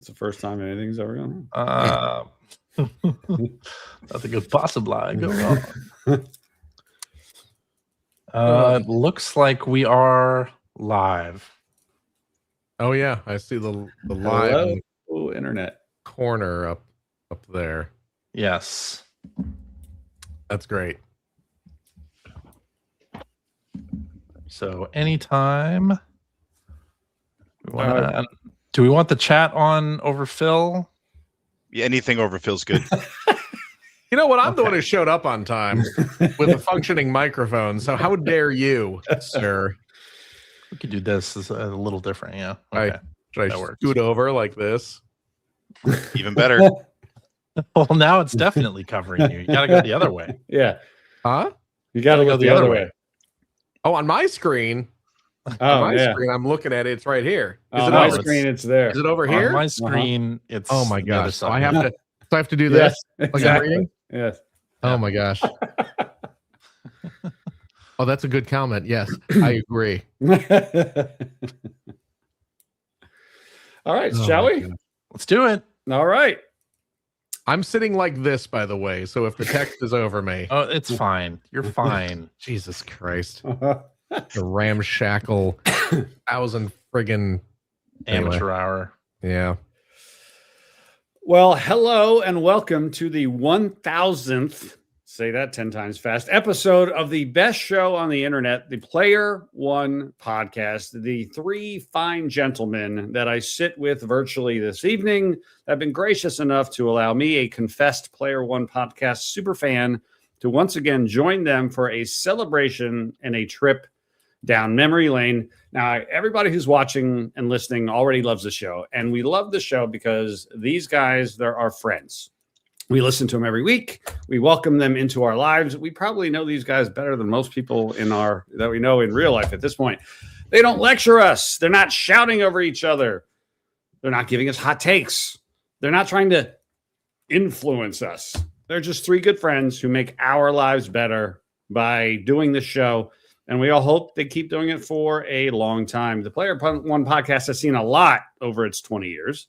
It's the first time anything's ever gone wrong. Nothing could possibly go wrong. It looks like we are live. Oh yeah, I see the live internet corner up there. Yes, that's great. So anytime. Do we want the chat on over Phil? Yeah, anything over Phil's good. You know what? I'm the one who showed up on time with a functioning microphone. So how dare you, sir? We could do this a little different. Yeah. Okay. Should I scoot over like this? Even better. Well, now it's definitely covering you. You got to go the other way. Yeah. Huh? You got to go the other way. Oh, on my screen. Oh, on my screen, I'm looking at it. It's right here. Is it on my screen? It's there. Is it over here? On my screen, it's. Oh my gosh! So I have to do this. Yes, exactly. Yes. Oh my gosh. Oh, that's a good comment. Yes, I agree. All right, shall we? God. Let's do it. All right. I'm sitting like this, by the way. So if the text is over me, oh, it's fine. You're fine. Jesus Christ. The ramshackle 1,000 friggin' amateur hour. Yeah. Well, hello and welcome to the 1,000th, say that 10 times fast, episode of the best show on the internet, the Player One podcast. The three fine gentlemen that I sit with virtually this evening have been gracious enough to allow me, a confessed Player One podcast superfan, to once again join them for a celebration and a trip down memory lane. Now, everybody who's watching and listening already loves the show, and we love the show because these guys, they're our friends. We listen to them every week. We welcome them into our lives. We probably know these guys better than most people that we know in real life at this point. They don't lecture us. They're not shouting over each other. They're not giving us hot takes. They're not trying to influence us. They're just three good friends who make our lives better by doing this show. And we all hope they keep doing it for a long time. The Player One podcast has seen a lot over its 20 years.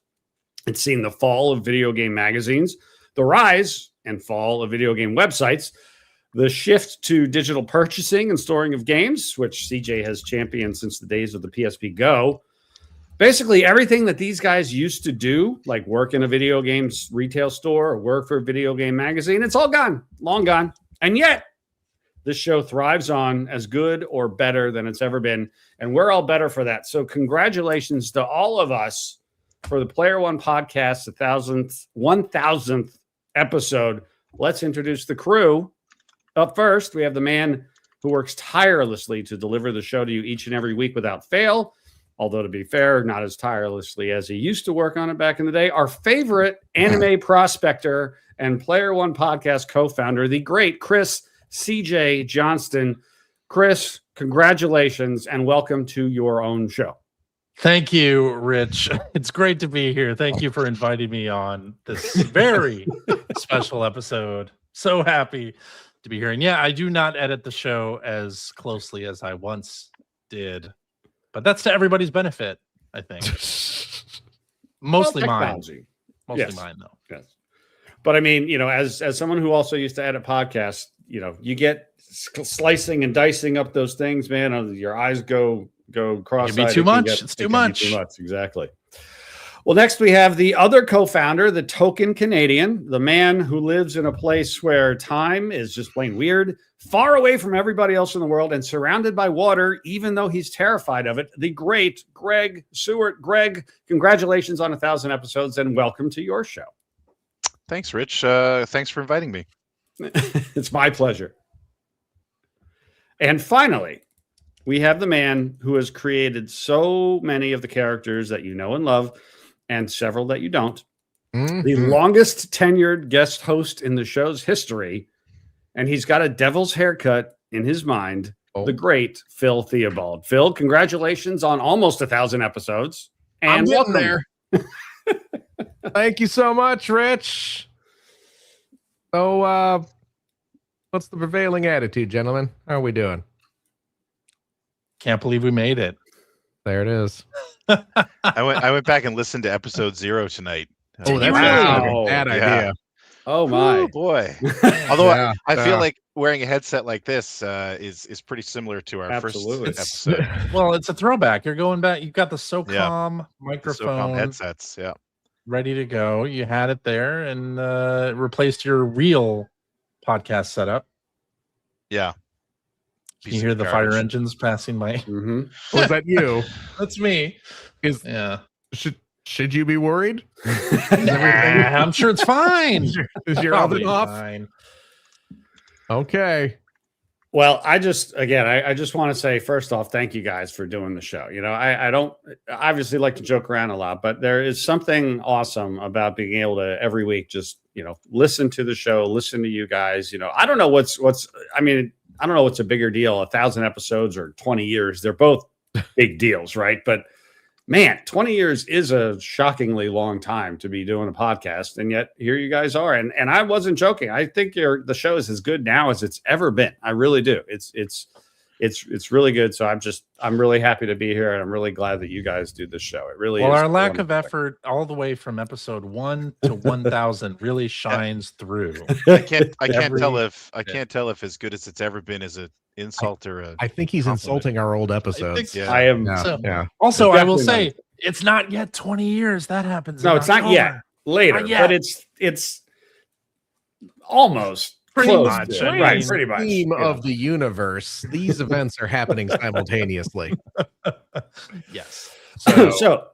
It's seen the fall of video game magazines, the rise and fall of video game websites, the shift to digital purchasing and storing of games, which CJ has championed since the days of the PSP Go. Basically, everything that these guys used to do, like work in a video games retail store or work for a video game magazine, it's all gone, long gone. And yet, this show thrives on as good or better than it's ever been, and we're all better for that. So congratulations to all of us for the Player One podcast, 1,000th episode. Let's introduce the crew. Up first, we have the man who works tirelessly to deliver the show to you each and every week without fail, although to be fair, not as tirelessly as he used to work on it back in the day. Our favorite anime prospector and Player One podcast co-founder, the great Chris CJ Johnston. Chris, congratulations and welcome to your own show. Thank you, Rich. It's great to be here. Thank you for inviting me on this very special episode. So happy to be here. And yeah, I do not edit the show as closely as I once did, but that's to everybody's benefit, I think. Mostly mine. Mostly mine, though. Yes. But I mean, as someone who also used to edit podcasts, you get slicing and dicing up those things, man. Your eyes go cross-eyed. It'd be too much. It's too much. Exactly. Well, next we have the other co-founder, the token Canadian, the man who lives in a place where time is just plain weird, far away from everybody else in the world and surrounded by water, even though he's terrified of it. The great Greg Seward. Greg, congratulations on 1,000 episodes and welcome to your show. Thanks, Rich. Thanks for inviting me. It's my pleasure. And finally, we have the man who has created so many of the characters that you know and love, and several that you don't. Mm-hmm. The longest tenured guest host in the show's history, and he's got a devil's haircut in his mind, the great Phil Theobald. Phil, congratulations on almost 1,000 episodes. And welcome there. Thank you so much, Rich. So, what's the prevailing attitude, gentlemen? How are we doing? Can't believe we made it. There it is. I went back and listened to episode 0 tonight. Oh, that's Wow. actually a bad Yeah. idea. Oh Ooh, my. boy. Although Yeah, I feel yeah. like wearing a headset like this is pretty similar to our Absolutely. first episode. Well, it's a throwback. You're going back. You've got the SOCOM The SOCOM microphone headsets. Yeah. ready to go. You had it there and replaced your real podcast setup. Yeah. Can you hear the fire engines passing by? Mhm. Was that you? That's me. Yeah. Should you be worried? I'm sure it's fine. Is your Probably oven off? fine. Okay. Well, I just want to say first off, thank you guys for doing the show. You know, I don't obviously like to joke around a lot, but there is something awesome about being able to every week just, you know, listen to the show, listen to you guys. You know, I don't know what's I mean, I don't know what's a bigger deal, 1,000 episodes or 20 years. They're both big deals, right? But man, 20 years is a shockingly long time to be doing a podcast. And yet here you guys are. And I wasn't joking. I think the show is as good now as it's ever been. I really do. It's really good. So I'm really happy to be here. And I'm really glad that you guys do this show. It really Well, is. our lack of effort all the way from episode 1 to 1,000 really shines through. I can't Every tell if bit. as good as it's ever been as an insult or a I think he's compliment. insulting our old episodes. Yeah. I am. Yeah. So- Yeah. Also, I will Definitely say it's not yet 20 years. That happens. No, in it's not yet. October. Later, Not yet. but it's almost Pretty close much. to it. I Right, mean, pretty much. Theme you know. of the universe. These events are happening simultaneously. Yes. So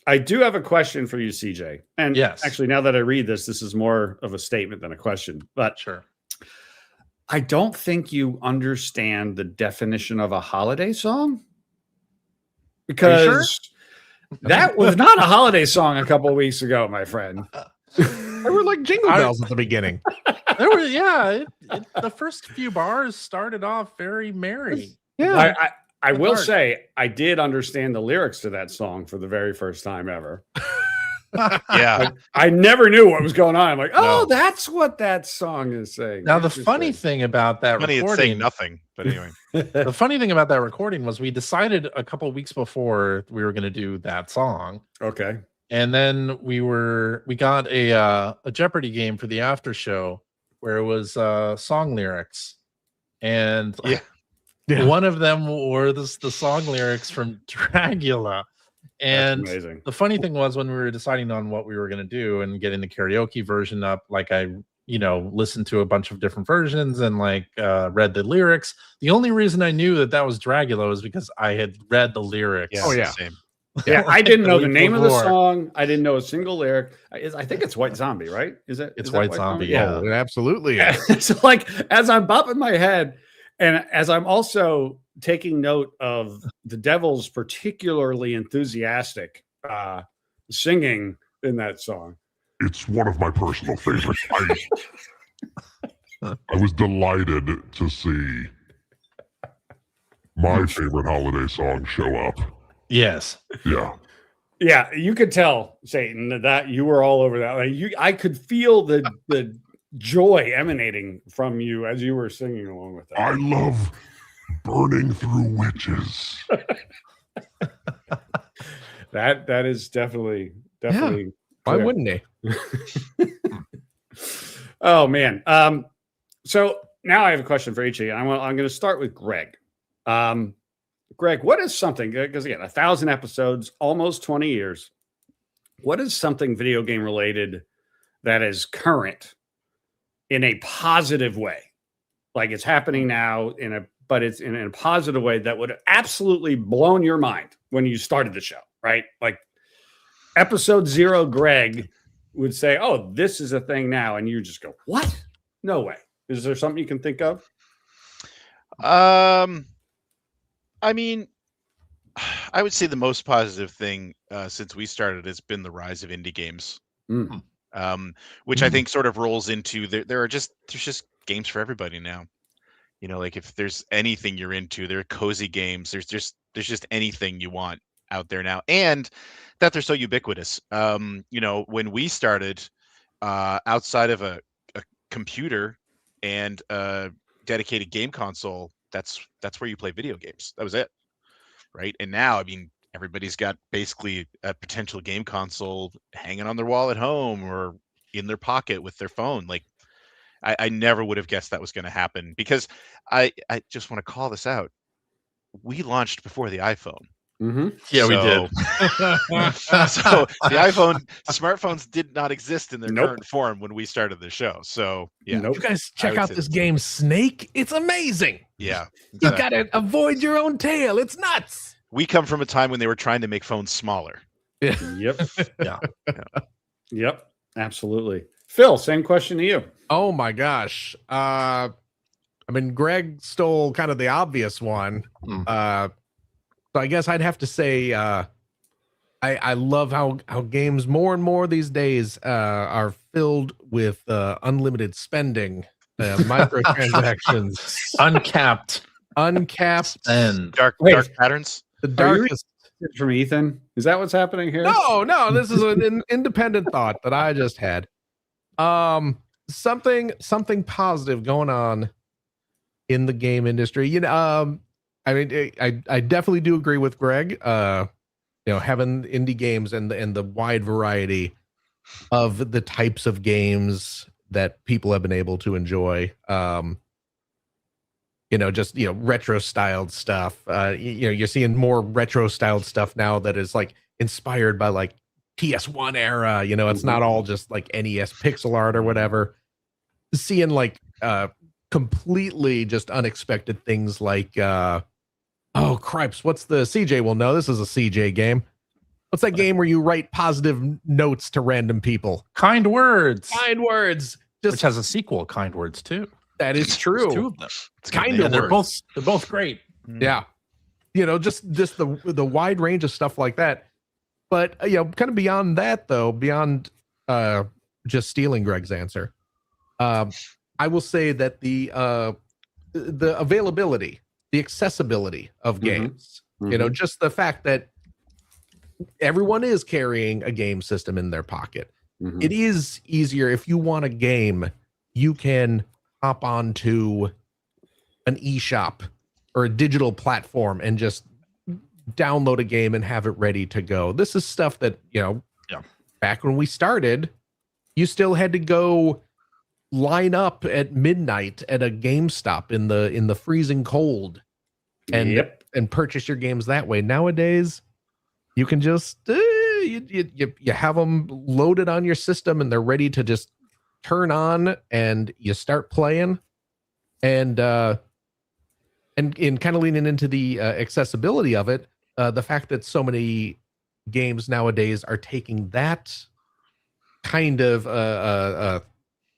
I do have a question for you, CJ. And Yes. actually, now that I read this is more of a statement than a question. But Sure. I don't think you understand the definition of a holiday song. Because that was not a holiday song a couple of weeks ago, my friend. They were like jingle bells at the beginning. There were, the first few bars started off very merry. Yeah. I will hard. say I did understand the lyrics to that song for the very first time ever. Yeah. I never knew what was going on. I'm like, oh, No. that's what that song is saying. Now, the funny Interesting. thing about that Funny, it's saying recording, nothing. But anyway. the funny thing about that recording was we decided a couple of weeks before we were going to do that song. Okay. And then we got a Jeopardy game for the after show where it was song lyrics, and Yeah. one of them were the song lyrics from Dragula. And That's amazing. the funny thing was when we were deciding on what we were going to do and getting the karaoke version up, like I listened to a bunch of different versions and read the lyrics. The only reason I knew that was Dragula was because I had read the lyrics. Yeah. Oh, yeah. Same. Yeah, I didn't know the week name of the before. song. I didn't know a single lyric. I think it's White Zombie, right? Is it? It's is that White Zombie, Yeah. Oh, it absolutely is. So, like, as I'm bopping my head, and as I'm also taking note of the Devil's particularly enthusiastic singing in that song. It's one of my personal favorites. I was delighted to see my favorite holiday song show up. Yes. Yeah. Yeah, you could tell, Satan, that you were all over that. Like, I could feel the joy emanating from you as you were singing along with that. I love burning through witches. That is definitely Why clear. wouldn't they? Oh man. So now I have a question for each of you. I'm going to start with Greg. Greg, what is something, because again, 1,000 episodes, almost 20 years. What is something video game related that is current in a positive way? Like it's happening now but it's in a positive way that would have absolutely blown your mind when you started the show, right? Like episode 0, Greg would say, oh, this is a thing now. And you just go, what? No way. Is there something you can think of? I mean, I would say the most positive thing since we started has been the rise of indie games, which I think sort of rolls into there's just games for everybody now. You know, like if there's anything you're into, there are cozy games. There's just anything you want out there now, and that they're so ubiquitous. You know, when we started, outside of a computer and a dedicated game console, that's where you play video games. That was it, right? And now, I mean, everybody's got basically a potential game console hanging on their wall at home or in their pocket with their phone. Like, I never would have guessed that was going to happen, because I just want to call this out. We launched before the iPhone. Yeah, we did. So the smartphones did not exist in their Nope. current form when we started the show. So yeah, Nope. You guys I check would out say this that's- game, Snake. It's amazing. yeah. You exactly. gotta avoid your own tail. It's nuts. We come from a time when they were trying to make phones smaller. Yep. Yeah. Yep. Absolutely. Phil, same question to you. Oh my gosh. I mean, Greg stole kind of the obvious one. So I guess I'd have to say I love how games more and more these days are filled with unlimited spending, microtransactions, Uncapped uncapped, and Dark Wait. patterns. the Are you darkest. From Ethan. Is that what's happening here? No, this is an independent thought that I just had. Something positive going on in the game industry. You know, I mean, I definitely do agree with Greg. You know, having indie games and the wide variety of the types of games that people have been able to enjoy. You know, just, you know, retro styled stuff. You know, you're seeing more retro styled stuff now that is like inspired by like PS1 era. You know, it's not all just like NES pixel art or whatever. Seeing like completely just unexpected things like oh cripes, what's the CJ will know this is a CJ game. What's that game where you write positive notes to random people? Kind Words, Kind Words. which Just has a sequel, Kind Words 2. that is There's true. 2 of them. It's a good Kind name. of And words. they're both great. Yeah. You know, just the wide range of stuff like that. But you know, kind of beyond that though, beyond just stealing Greg's answer, I will say that the availability, the accessibility of games, you know, just the fact that everyone is carrying a game system in their pocket. It is easier if you want a game, you can hop onto an eShop or a digital platform and just download a game and have it ready to go. This is stuff that, you know, back when we started, you still had to go line up at midnight at a GameStop in the freezing cold and purchase your games that way. Nowadays, you can just you have them loaded on your system and they're ready to just turn on and you start playing. And in kind of leaning into the accessibility of it, the fact that so many games nowadays are taking that kind of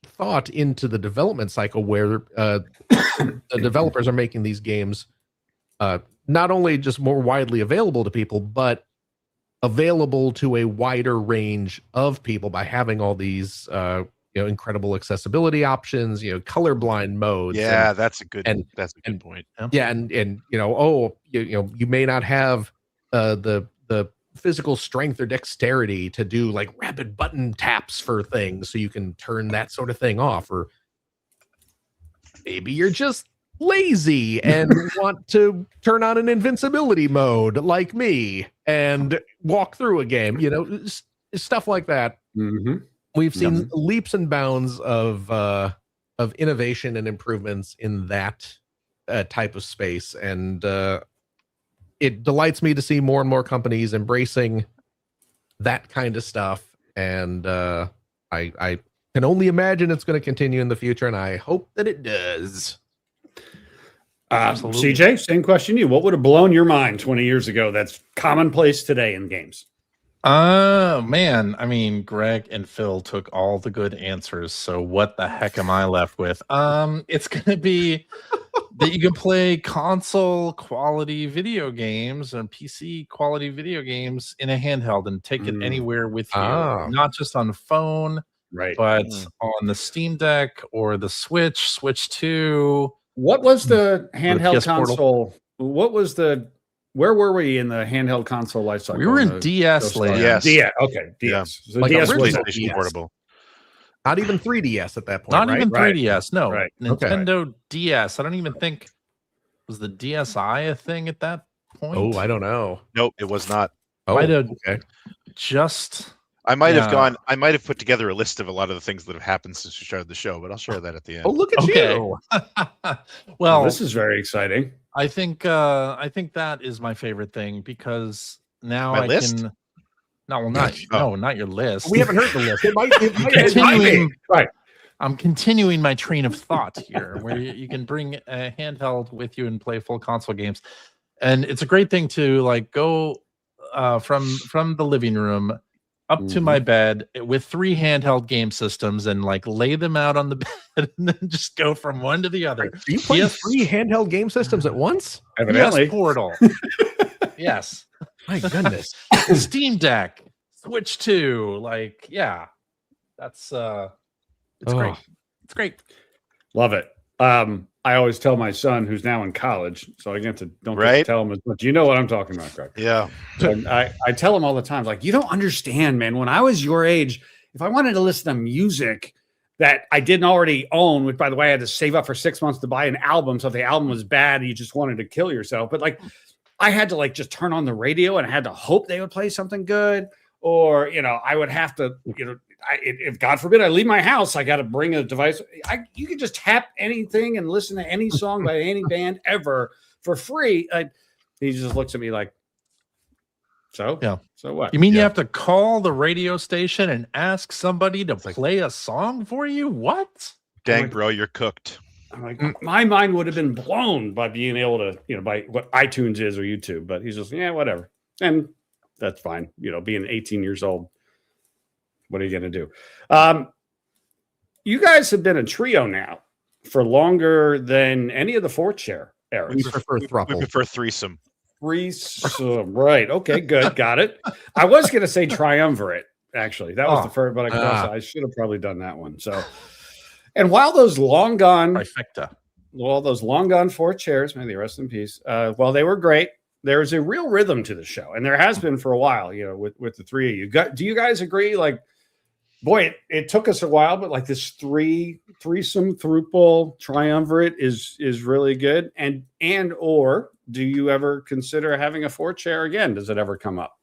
thought into the development cycle, where the developers are making these games not only just more widely available to people, but available to a wider range of people by having all these you know, incredible accessibility options, you know, colorblind modes. Yeah, that's a good and- point. Yeah, and you know, you know, you may not have the physical strength or dexterity to do like rapid button taps for things, so you can turn that sort of thing off, or maybe you're just lazy and want to turn on an invincibility mode like me and walk through a game. You know, stuff like that. We've seen leaps and bounds of innovation and improvements in that type of space, and it delights me to see more and more companies embracing that kind of stuff. And I can only imagine it's going to continue in the future, and I hope that it does. CJ, same question to you. What would have blown your mind 20 years ago that's commonplace today in games? Man, I mean, Greg and Phil took all the good answers, so what the heck am I left with? It's gonna be that you can play console quality video games and PC quality video games in a handheld and take it anywhere with you, not just on the phone, Right. but on the Steam Deck or the Switch 2. What was the handheld PS Portal. console? What was the? Where were we in the handheld console life cycle? We were in DS land. Yes. DS. Okay. DS. So Like DS a was original PlayStation Portable. Not even 3DS at that point. Not right? even Right. 3DS. No. Right. Okay. Nintendo DS. I don't even think was the DSi a thing at that point? Oh, I don't know. Nope, it was not. Oh, Might have okay. just I might have Yeah. gone. I might have put together a list of a lot of the things that have happened since we started the show, but I'll share that at the end. Oh, look at Okay. you. Well, this is very exciting. I think that is my favorite thing because now My I list? can. No, well, not not your list. We haven't heard the list. It might Continuing- be. Right. I'm continuing my train of thought here, where you can bring a handheld with you and play full console games, and it's a great thing to like go from the living room up to my bed with 3 handheld game systems and like lay them out on the bed and then just go from one to the other. Do you play Yes. 3 handheld game systems at once? Evidently. Yes, Portal. Yes. My goodness. Steam Deck, Switch 2, like that's it's great. It's great. Love it. I always tell my son, who's now in college, so I get to don't get to Right. tell him as much. You know what I'm talking about, Greg. Yeah. And I tell him all the time, like, you don't understand, man. When I was your age, if I wanted to listen to music that I didn't already own, which by the way, I had to save up for 6 months to buy an album. So if the album was bad, you just wanted to kill yourself. But like, I had to like just turn on the radio and I had to hope they would play something good, or I would have to, if God forbid I leave my house, I got to bring a device. You can just tap anything and listen to any song by any band ever for free. He just looks at me like, so what? You mean you have to call the radio station and ask somebody to like- play a song for you? What? Dang, bro, you're cooked. I'm like, my mind would have been blown by being able to, by what iTunes is or YouTube. But he's just, whatever, and that's fine. Being 18 years old. What are you going to do? You guys have been a trio now for longer than any of the 4-chair eras. We prefer We thruple. prefer threesome. Threesome, right? Okay, good, got it. I was going to say triumvirate. Actually, that was the first, but I should have probably done that one. So, and while those long gone, Trifecta. those long gone 4 chairs, may they rest in peace. While they were great, there's a real rhythm to the show, and there has been for a while. With the 3 of you. Do you guys agree? Like, boy, it took us a while, but like this threesome, thruple, triumvirate is really good. And or do you ever consider having a 4-chair again? Does it ever come up?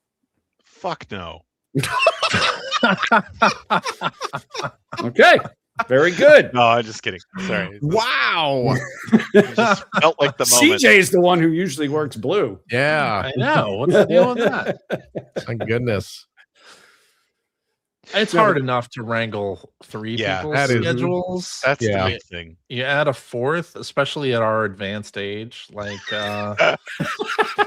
Fuck no. Okay, very good. No, I'm just kidding. Sorry. Wow. It just felt like the moment. CJ is the one who usually works blue. Yeah. I know. What's the deal with that? Thank goodness. It's hard enough to wrangle 3 people's that is- schedules. That's Yeah. the big thing. You add a 4th, especially at our advanced age, like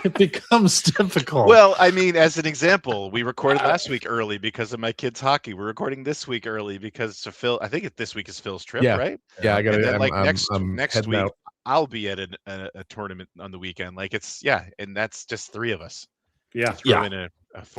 it becomes difficult. Well, I mean, as an example, we recorded last week early because of my kids' hockey. We're recording this week early because of Phil. I think this week is Phil's trip, Yeah. right? Yeah, I got And it. then, like next heading week, out. I'll be at a tournament on the weekend. Like and that's just 3 of us. Yeah. Throw in a 4th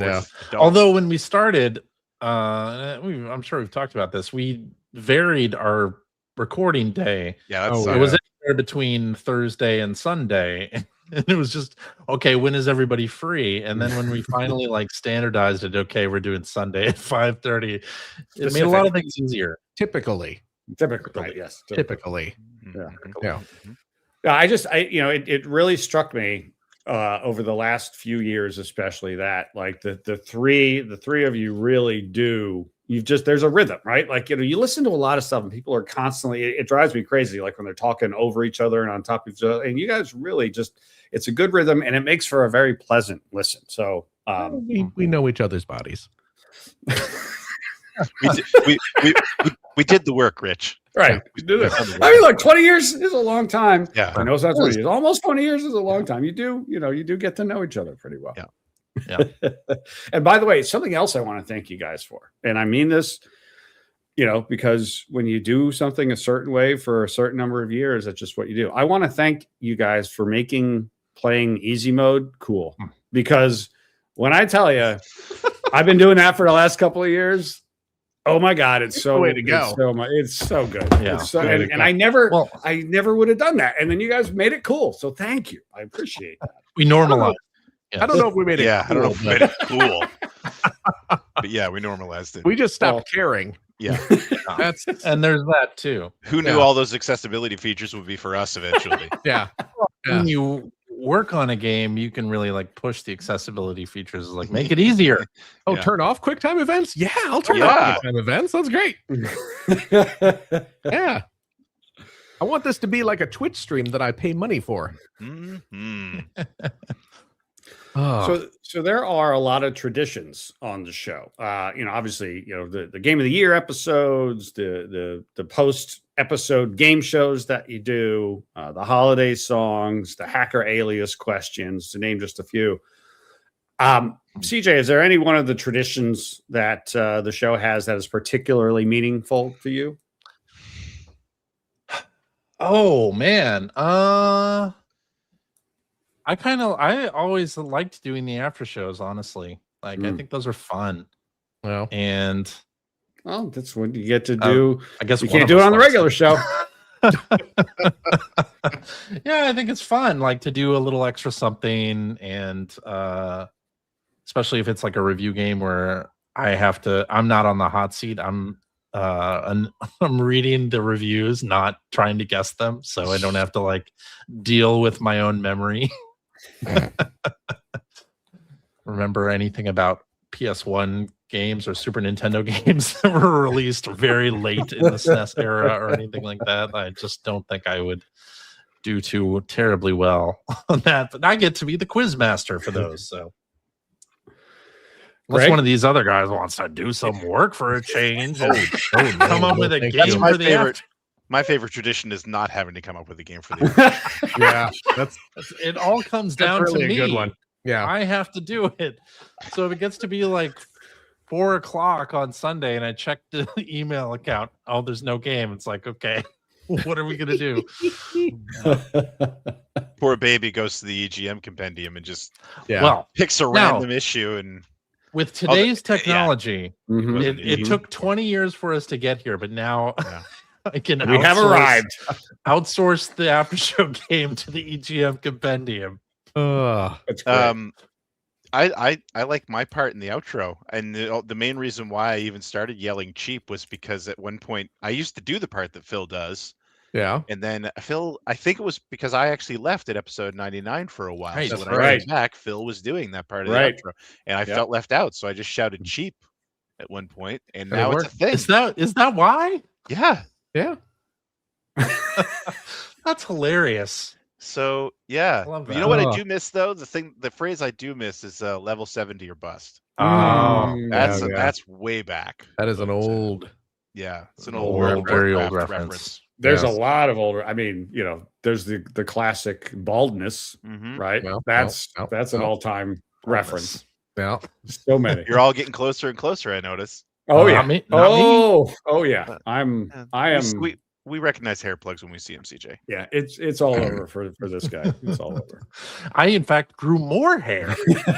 adult. although when we started, I'm sure we've talked about this. We varied our recording day. Yeah, that's Oh, It was anywhere between Thursday and Sunday. And it was just, okay, when is everybody free? And then when we finally like standardized it, okay, we're doing Sunday at 5:30. It made a lot of things easier. Typically. Typically, yes. Typically. Yeah. Yeah. Yeah, it really struck me over the last few years, especially that like the three of you really do. There's a rhythm, right? Like, you listen to a lot of stuff and people are constantly, it drives me crazy. Like when they're talking over each other and on top of each other, and you guys really it's a good rhythm and it makes for a very pleasant listen. So, We know each other's bodies. we did the work, Rich. right. We do this. I mean, look, 20 years is a long time. Yeah. I know it's not 20 years. Almost 20 years is a long time. You do get to know each other pretty well. Yeah. Yeah. And by the way, something else I want to thank you guys for, and I mean this, because when you do something a certain way for a certain number of years, that's just what you do. I want to thank you guys for making playing easy mode cool, because when I tell you, I've been doing that for the last couple of years. Oh my God, it's so way to go. It's so good. Yeah. It's so, Way to and go. I never would have done that. And then you guys made it cool. So thank you. I appreciate that. We normalize. I don't know if we made it. Yeah, I don't know if cool, we made it cool. But yeah, we normalized it. We just stopped caring. Yeah. That's And there's that too. Who knew all those accessibility features would be for us eventually? yeah. When you work on a game, you can really like push the accessibility features, like make it easier. Oh, Yeah. turn off QuickTime events? Yeah, I'll turn Yeah. off QuickTime events. That's great. Yeah. I want this to be like a Twitch stream that I pay money for. Mhm. So there are a lot of traditions on the show. Obviously, the Game of the Year episodes, the post episode game shows that you do, the holiday songs, the hacker alias questions, to name just a few. CJ, is there any one of the traditions that the show has that is particularly meaningful to you? Oh man. I always liked doing the after shows, honestly. Like I think those are fun. Well, And Well, that's what you get to do. I guess You one can't of do it us on the likes regular show. Yeah, I think it's fun, like to do a little extra something, and especially if it's like a review game where I'm not on the hot seat. I'm reading the reviews, not trying to guess them, so I don't have to like deal with my own memory. Remember anything about PS1 games or Super Nintendo games that were released very late in the SNES era or anything like that? I just don't think I would do too terribly well on that. But I get to be the quiz master for those, so unless Greg? one of these other guys wants to do some work for a change and no, come up with a thank game you. for the after. My favorite tradition is not having to come up with a game for the. Yeah, that's It all comes down really to a me. good one. Yeah. I have to do it. So if it gets to be like 4:00 on Sunday and I check the email account, oh, there's no game. It's like, okay, what are we gonna do? Poor baby goes to the EGM compendium and just Yeah. Well, picks a Now- random issue and with today's technology, Mhm. wasn't it easy. took 20 years for us to get here, but now Yeah. I can We have arrived. outsource the after show game to the EGM compendium. That's great. I like my part in the outro, and the main reason why I even started yelling cheap was because at one point I used to do the part that Phil does, Yeah. and then I think it was because I actually left at episode 99 for a while. Right, So that's when I right. came back, Phil was doing that part of Right. the outro, and I Yep. felt left out, so I just shouted cheap at one point, and That'll now it's a work. thing. Is that why? Yeah. Yeah. That's hilarious. So yeah, I love you know what I that. do miss though? The phrase I do miss is level 70 or bust. Oh, yeah. That's way back. That is an But, old. yeah, it's an Old, old, very old Warcraft reference. There's Yes. a lot of older. I mean, there's the classic baldness, Mhm. right? Well, that's well, an well. all-time reference. Yeah. So many. You're all getting closer and closer. I notice. Oh yeah. Not me- not me. Oh yeah. I am. We recognize hair plugs when we see them, CJ. Yeah. It's all over for this guy. It's all over. I in fact grew more hair.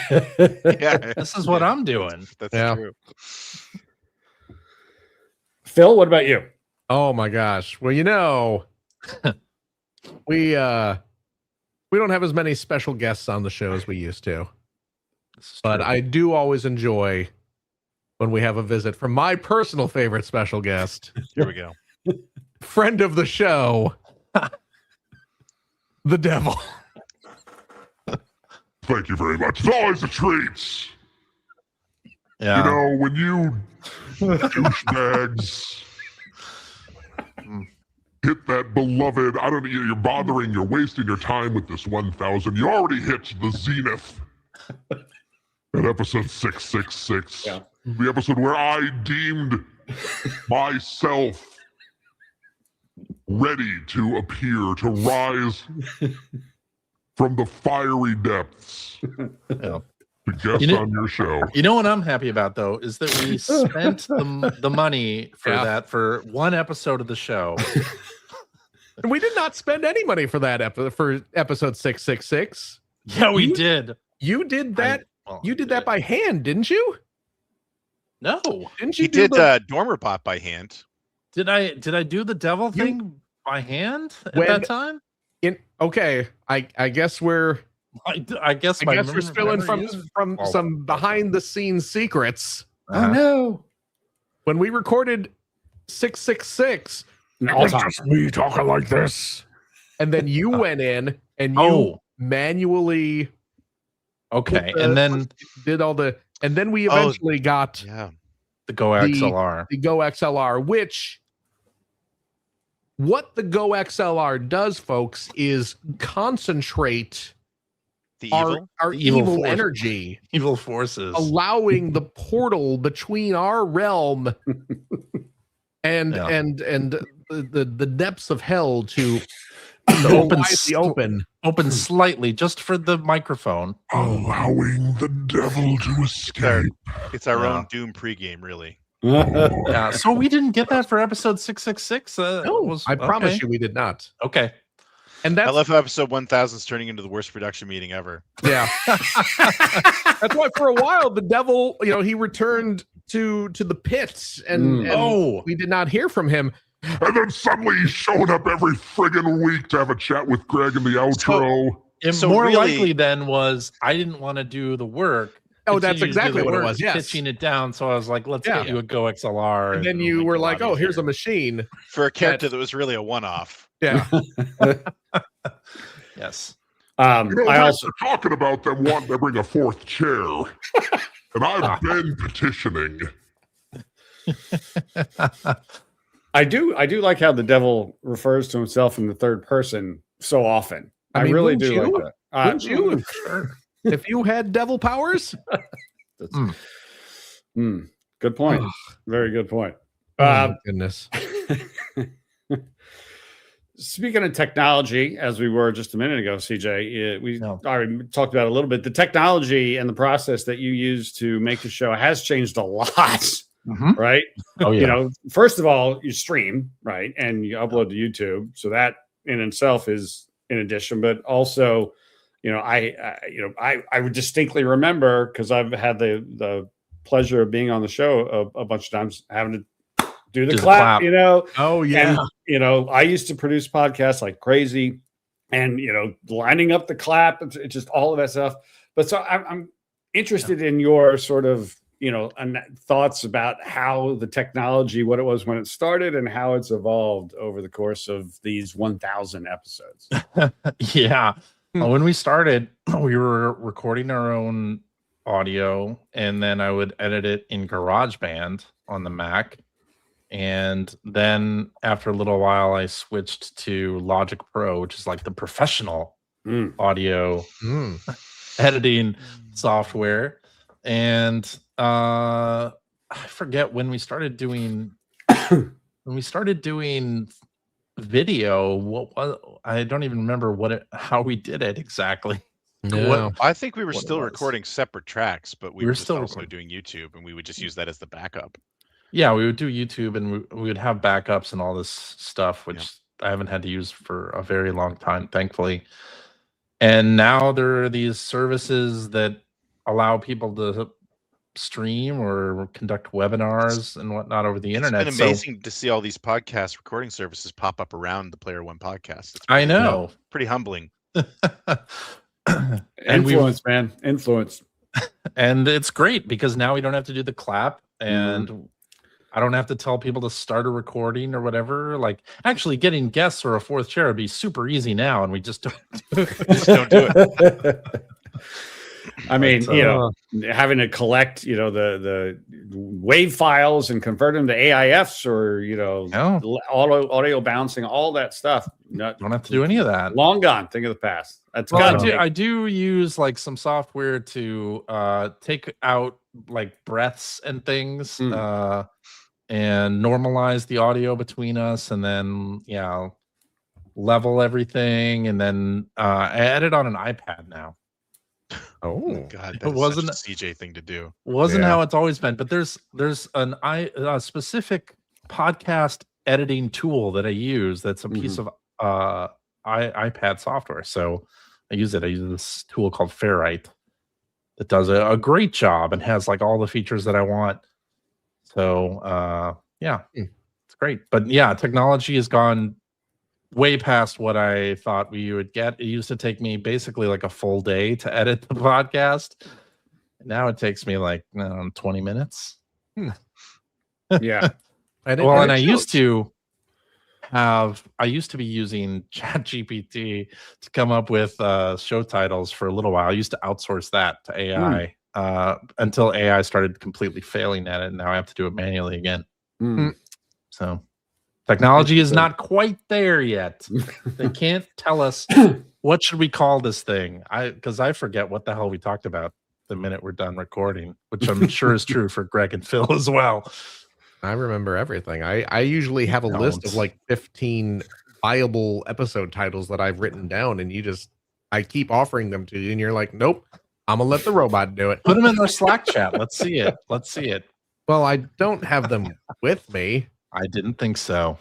Yeah, This is what I'm doing. that's Yeah. true. Phil, what about you? Oh my gosh. Well, we don't have as many special guests on the show as we used to, This is but true. I do always enjoy when we have a visit from my personal favorite special guest, Here we go. friend of the show, the devil. Thank you very much. It's always a treat. Yeah. You know, when you douchebags hit that beloved, I don't know, you're wasting your time with this 1000. You already hit the zenith at episode 666. Yeah. The episode where I deemed myself ready to appear, to rise from the fiery depths Yeah. to guest You know- on your show. You know what I'm happy about though is that we spent the money for Yeah. that for one episode of the show. And we did not spend any money for that for episode 666. Yeah, we You- did. You did that. Well, You did that by hand, didn't you? No. Didn't you He do did the- Dormerbot by hand. Did I do the devil You- thing by hand at When- that time? Okay, I guess we're I guess I my guess we're spilling memory from is- some behind the scenes secrets. Uh-huh. no. When we recorded 666, All time. me talking like this. and then you went in and you Oh, manually. Okay, and then did all the, and then we eventually got the Go XLR. The Go XLR, which what the Go XLR does, folks, is concentrate our evil energy, evil forces, allowing the portal between our realm and the depths of hell to open slightly just for the microphone, allowing the devil to escape. It's our own Doom pregame, really. Yeah, so we didn't get that for episode 666. No, I promise you we did not. Okay. And I love how episode 1000 is turning into the worst production meeting ever. Yeah. That's why for a while the devil, he returned to the pits and we did not hear from him. And then suddenly he showed up every friggin' week to have a chat with Greg in the outro. More likely then was I didn't want to do the work. Oh, that's exactly what it was. Yes. Pitching it down. So I was like, let's get you a Go XLR. And then you were like, oh, here's a machine. For a character that was really a one-off. Yeah. Yes. I also talking about them wanting to bring a fourth chair. And I've been petitioning. I do like how the devil refers to himself in the third person so often. I mean, really do like that. Wouldn't you? If you had devil powers? Good point. Very good point. Goodness. Speaking of technology, as we were just a minute ago, CJ, we already talked about it a little bit. The technology and the process that you use to make the show has changed a lot, right? Oh, yeah. First of all, you stream, right? And you upload to YouTube. So that in itself is an addition, but also, I would distinctly remember, because I've had the pleasure of being on the show a bunch of times, having to do the clap. Oh yeah. And, I used to produce podcasts like crazy, and lining up the clap, it's just all of that stuff. But so I'm interested in your sort of thoughts about how the technology, what it was when it started, and how it's evolved over the course of these 1000 episodes. Yeah. When we started, we were recording our own audio, and then I would edit it in GarageBand on the Mac. And then after a little while, I switched to Logic Pro, which is like the professional audio editing software. And I forget when we started doing video. I don't even remember how we did it exactly. No. I think we were still recording separate tracks, but we were still also recording. doing YouTube, and we would just use that as the backup. Yeah, we would do YouTube, and we would have backups and all this stuff, which I haven't had to use for a very long time, thankfully. And now there are these services that allow people to stream or conduct webinars and whatnot over the internet. It's been amazing to see all these podcast recording services pop up around the Player One podcast. I know. Pretty humbling. Influence, man. Influence. And it's great because now we don't have to do the clap, and I don't have to tell people to start a recording or whatever. Like, actually getting guests or a fourth chair would be super easy now, and we just don't do it. I mean, having to collect, the wave files and convert them to AIFs or, audio bouncing, all that stuff. Don't have to do any of that. Long gone. Think of the past. I do use like some software to take out like breaths and things and normalize the audio between us, and then level everything, and then I edit on an iPad now. Oh God, that wasn't a CJ thing to do. Wasn't how it's always been, but there's a specific podcast editing tool that I use that's a piece of iPad software. So I use it. I use this tool called Ferrite that does a great job and has like all the features that I want. So it's great. But technology has gone way past what I thought we would get. It used to take me basically like a full day to edit the podcast. Now it takes me like 20 minutes. Yeah. And I used to I used to be using ChatGPT to come up with show titles for a little while. I used to outsource that to AI until AI started completely failing at it. And now I have to do it manually again. So technology is not quite there yet. They can't tell us what should we call this thing. Because I forget what the hell we talked about the minute we're done recording, which I'm sure is true for Greg and Phil as well. I remember everything. I usually have a list of like 15 viable episode titles that I've written down, and I keep offering them to you, and you're like, nope, I'm gonna let the robot do it. Put them in our Slack chat. Let's see it. Well, I don't have them with me. I didn't think so.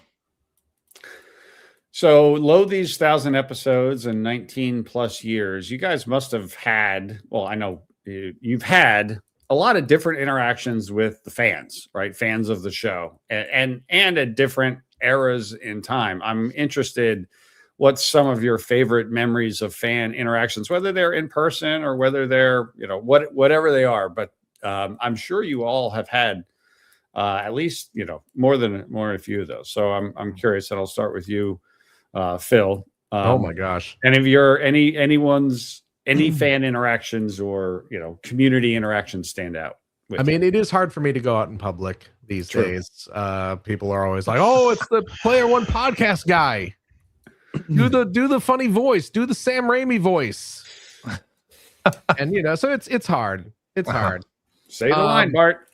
So load these 1,000 episodes and 19 plus years. You guys must have had, well, I know you've had a lot of different interactions with the fans, right? Fans of the show and at different eras in time. I'm interested, what's some of your favorite memories of fan interactions, whether they're in person or whether they're, whatever they are. But I'm sure you all have had at least, more than a few of those. So I'm curious, and I'll start with you, Phil. Oh my gosh. And if any fan interactions or community interactions stand out? I mean, it is hard for me to go out in public these days. People are always like, "Oh, it's the Player One podcast guy. Do the funny voice. Do the Sam Raimi voice." And so it's hard. It's hard. Say the line, Bart.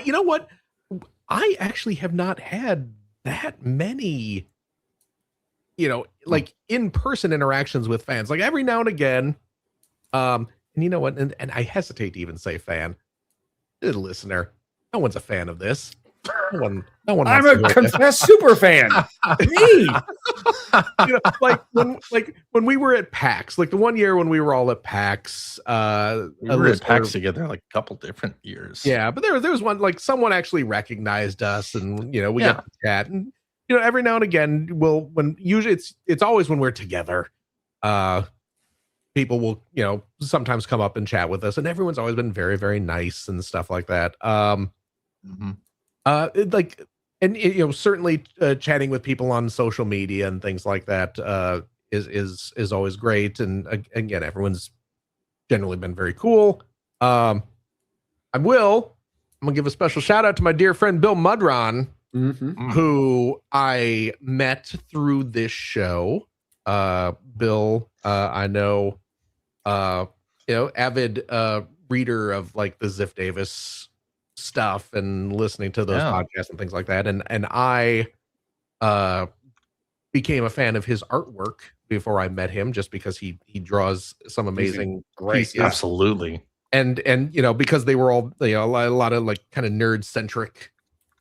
You know what? I actually have not had that many. Like in-person interactions with fans, like every now and again. And you know what? And I hesitate to even say fan. The listener. No one's a fan of this. No one. I'm a confessed super fan. Me. Like when we were at PAX, like the one year when we were all at PAX. We were at PAX together like a couple different years. Yeah, but there was one, like someone actually recognized us, and we got to chat, and every now and again usually it's always when we're together, people will sometimes come up and chat with us, and everyone's always been very, very nice and stuff like that. Certainly chatting with people on social media and things like that is always great, and again, everyone's generally been very cool. I'm gonna give a special shout out to my dear friend Bill Mudron, who I met through this show. Bill, I know, avid reader of like the Ziff Davis stuff and listening to those podcasts and things like that. And I became a fan of his artwork before I met him, just because he draws some amazing pieces. Absolutely. And because they were all a lot of like kind of nerd centric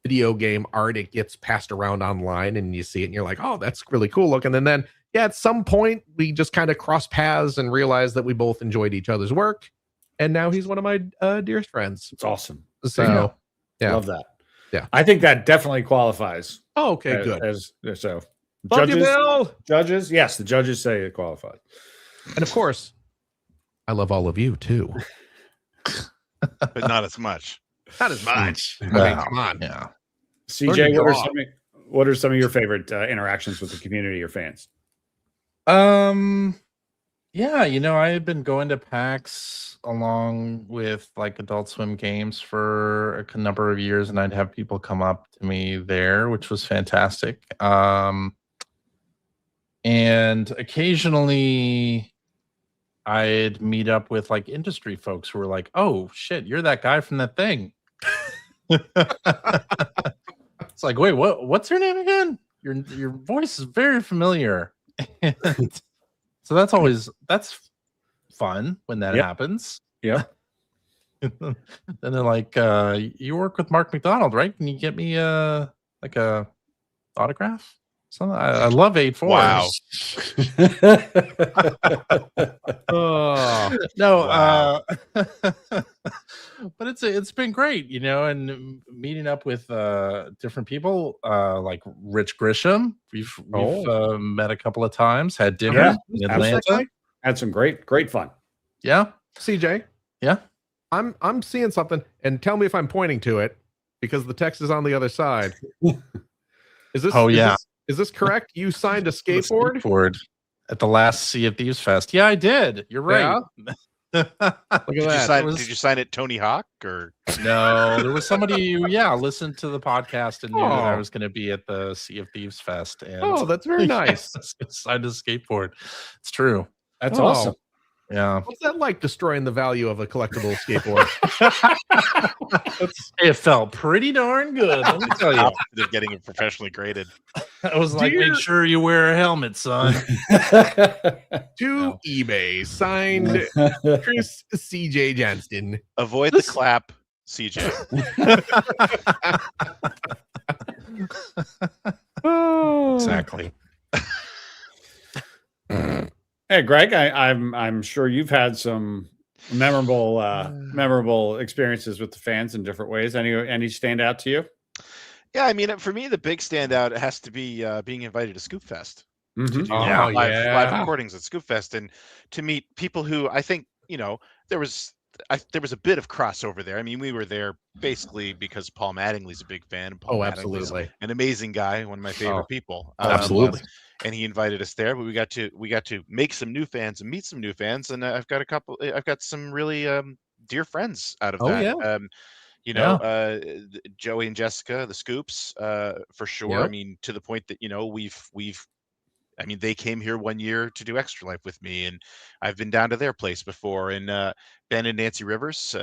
video game art, it gets passed around online and you see it and you're like, oh, that's really cool looking. And then at some point we just kind of crossed paths and realized that we both enjoyed each other's work, and now he's one of my dearest friends. It's awesome. So love that. Yeah, I think that definitely qualifies. Oh, okay, good. So love you, Bill. Judges, yes, the judges say it qualifies. And of course, I love all of you too. But not as much. Not as much. Wow. I mean, come on. Yeah. CJ, what are some of your favorite interactions with the community or fans? Yeah, I had been going to PAX along with like Adult Swim Games for a number of years, and I'd have people come up to me there, which was fantastic. And occasionally I'd meet up with like industry folks who were like, "Oh shit, you're that guy from that thing." It's like, wait, what's your name again? Your voice is very familiar. So that's fun when that happens. Yeah. Then they're like, you work with Mark McDonald, right? Can you get me like a autograph? Something. I love 8-4. Wow. Oh, No, wow. But it's been great, and meeting up with different people, like Rich Grisham. We've met a couple of times, had dinner in Atlanta. Absolutely. Had some great fun. Yeah. CJ. Yeah. I'm seeing something, and tell me if I'm pointing to it. because the text is on the other side. Is this? Oh, yeah. Is this correct? You signed a skateboard? At the last Sea of Thieves Fest. Yeah, I did. You're right. Yeah? Look at Did you sign it Tony Hawk or No, there was somebody who listened to the podcast and knew that I was going to be at the Sea of Thieves Fest. And that's very nice. signed a skateboard. It's true. That's awesome. Yeah. What's that like, destroying the value of a collectible skateboard? It felt pretty darn good. Let me tell you. they're getting it professionally graded? I was like, make sure you wear a helmet, son. To eBay, signed Chris CJ Johnston. Avoid the clap, CJ. Exactly. Hey, Greg, I'm sure you've had some memorable experiences with the fans in different ways. Any stand out to you? Yeah, I mean, for me, the big standout has to be being invited to Scoop Fest. To do live recordings at Scoop Fest, and to meet people who I think, there was a bit of crossover there. I mean, we were there basically because Paul Mattingly's a big fan. And Paul absolutely, an amazing guy, one of my favorite people. Absolutely. And he invited us there, but we got to make some new fans and meet some new fans, and I've got some really dear friends out of that. Joey and Jessica, the Scoops, for sure. Yep. I mean, to the point that they came here one year to do Extra Life with me, and I've been down to their place before. And Ben and Nancy Rivers,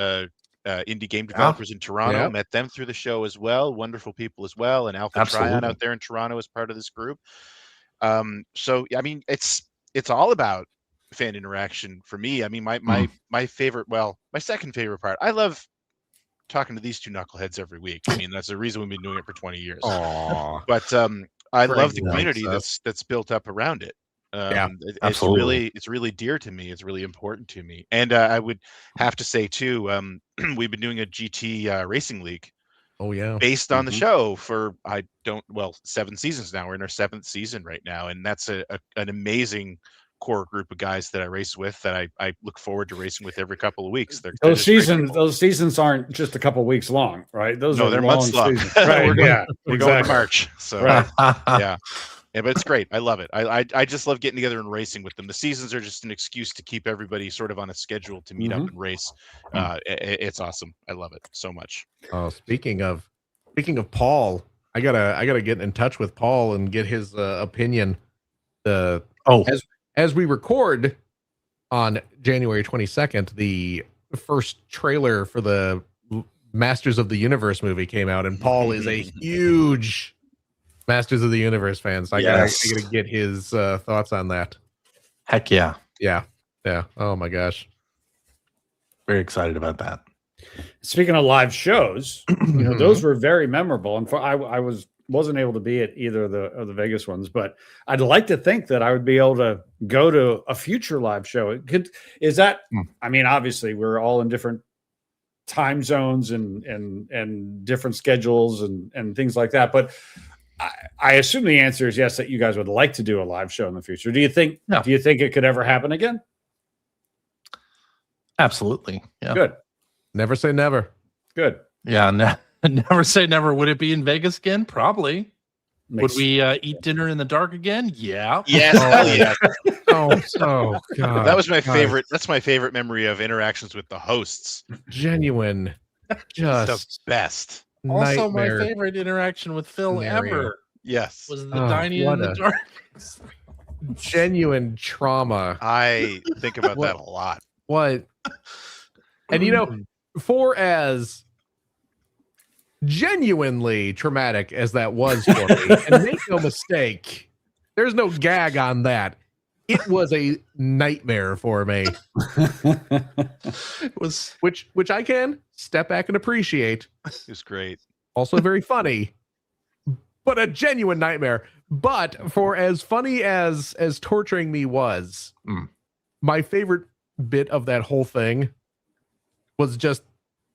indie game developers in Toronto, met them through the show as well. Wonderful people as well. And Alpha Tryon out there in Toronto is part of this group. So I mean, it's all about fan interaction for me. I mean, my favorite, my second favorite part, I love talking to these two knuckleheads every week. I mean, that's the reason we've been doing it for 20 years. But I love the community that's built up around it. It's really dear to me. It's really important to me. And I would have to say too, we've been doing a GT racing league. Based on the show for 7 seasons now. We're in our 7th season right now, and that's an amazing core group of guys that I race with that I look forward to racing with every couple of weeks. Those seasons aren't just a couple of weeks long, right? They're months long. Right. We're going to March. So yeah, but it's great. I love it. I just love getting together and racing with them. The seasons are just an excuse to keep everybody sort of on a schedule to meet up and race. It's awesome. I love it so much. Oh, speaking of Paul, I gotta get in touch with Paul and get his opinion. As we record on January 22nd, the first trailer for the Masters of the Universe movie came out, and Paul is a huge Masters of the Universe fan. So I gotta get his thoughts on that. Heck yeah. Yeah. Oh my gosh. Very excited about that. Speaking of live shows, those were very memorable. And I wasn't able to be at either of the Vegas ones, but I'd like to think that I would be able to go to a future live show. I mean, obviously we're all in different time zones and different schedules and things like that. But I assume the answer is yes, that you guys would like to do a live show in the future. Do you think it could ever happen again? Absolutely. Yeah. Good. Never say never. Good. Yeah. Never say never. Would it be in Vegas again? Probably. Would we eat dinner in the dark again? Yeah. Yes. Oh God. That was my favorite. That's my favorite memory of interactions with the hosts. Genuine. Just the best. Also, my favorite interaction with Phil ever. Yes. Was the dining in the dark. Genuine trauma. I think about that a lot. What? And for as genuinely traumatic as that was for me, and make no mistake, there's no gag on that. It was a nightmare for me. It was, which I can step back and appreciate. It was great. Also very funny, but a genuine nightmare. But for as funny as torturing me was, my favorite bit of that whole thing was just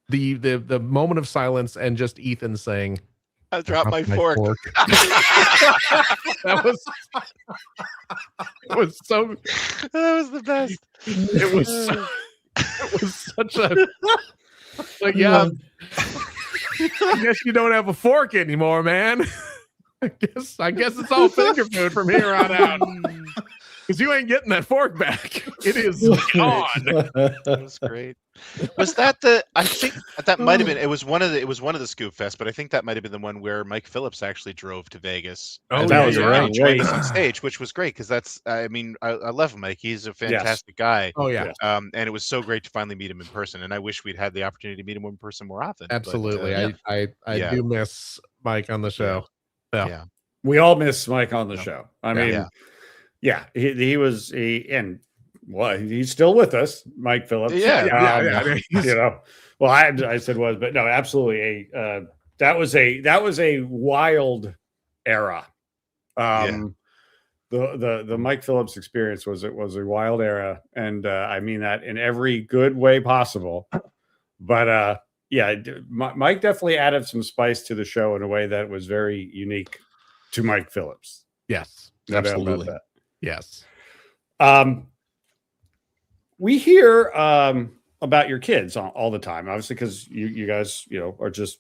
the moment of silence and just Ethan saying, "I dropped my fork." That was the best. It was such a I guess you don't have a fork anymore, man. I guess it's all finger food from here on out. Because you ain't getting that fork back. It is gone. That was great. Was that I think that might have been. It was one of the Scoop Fest, but I think that might have been the one where Mike Phillips actually drove to Vegas. Oh, that was right. He joined us on stage, which was great because that's. I mean, I love Mike. He's a fantastic guy. Oh yeah. And it was so great to finally meet him in person. And I wish we'd had the opportunity to meet him in person more often. Absolutely. But, I do miss Mike on the show. Yeah. We all miss Mike on the show. I mean, he's still with us, Mike Phillips. Yeah. You know, well, I said was, but no, absolutely. That was a wild era. The Mike Phillips experience was a wild era, and I mean that in every good way possible. But Mike definitely added some spice to the show in a way that was very unique to Mike Phillips. Yes, No doubt about absolutely. that. Yes. We hear about your kids all the time, obviously, because you guys, are just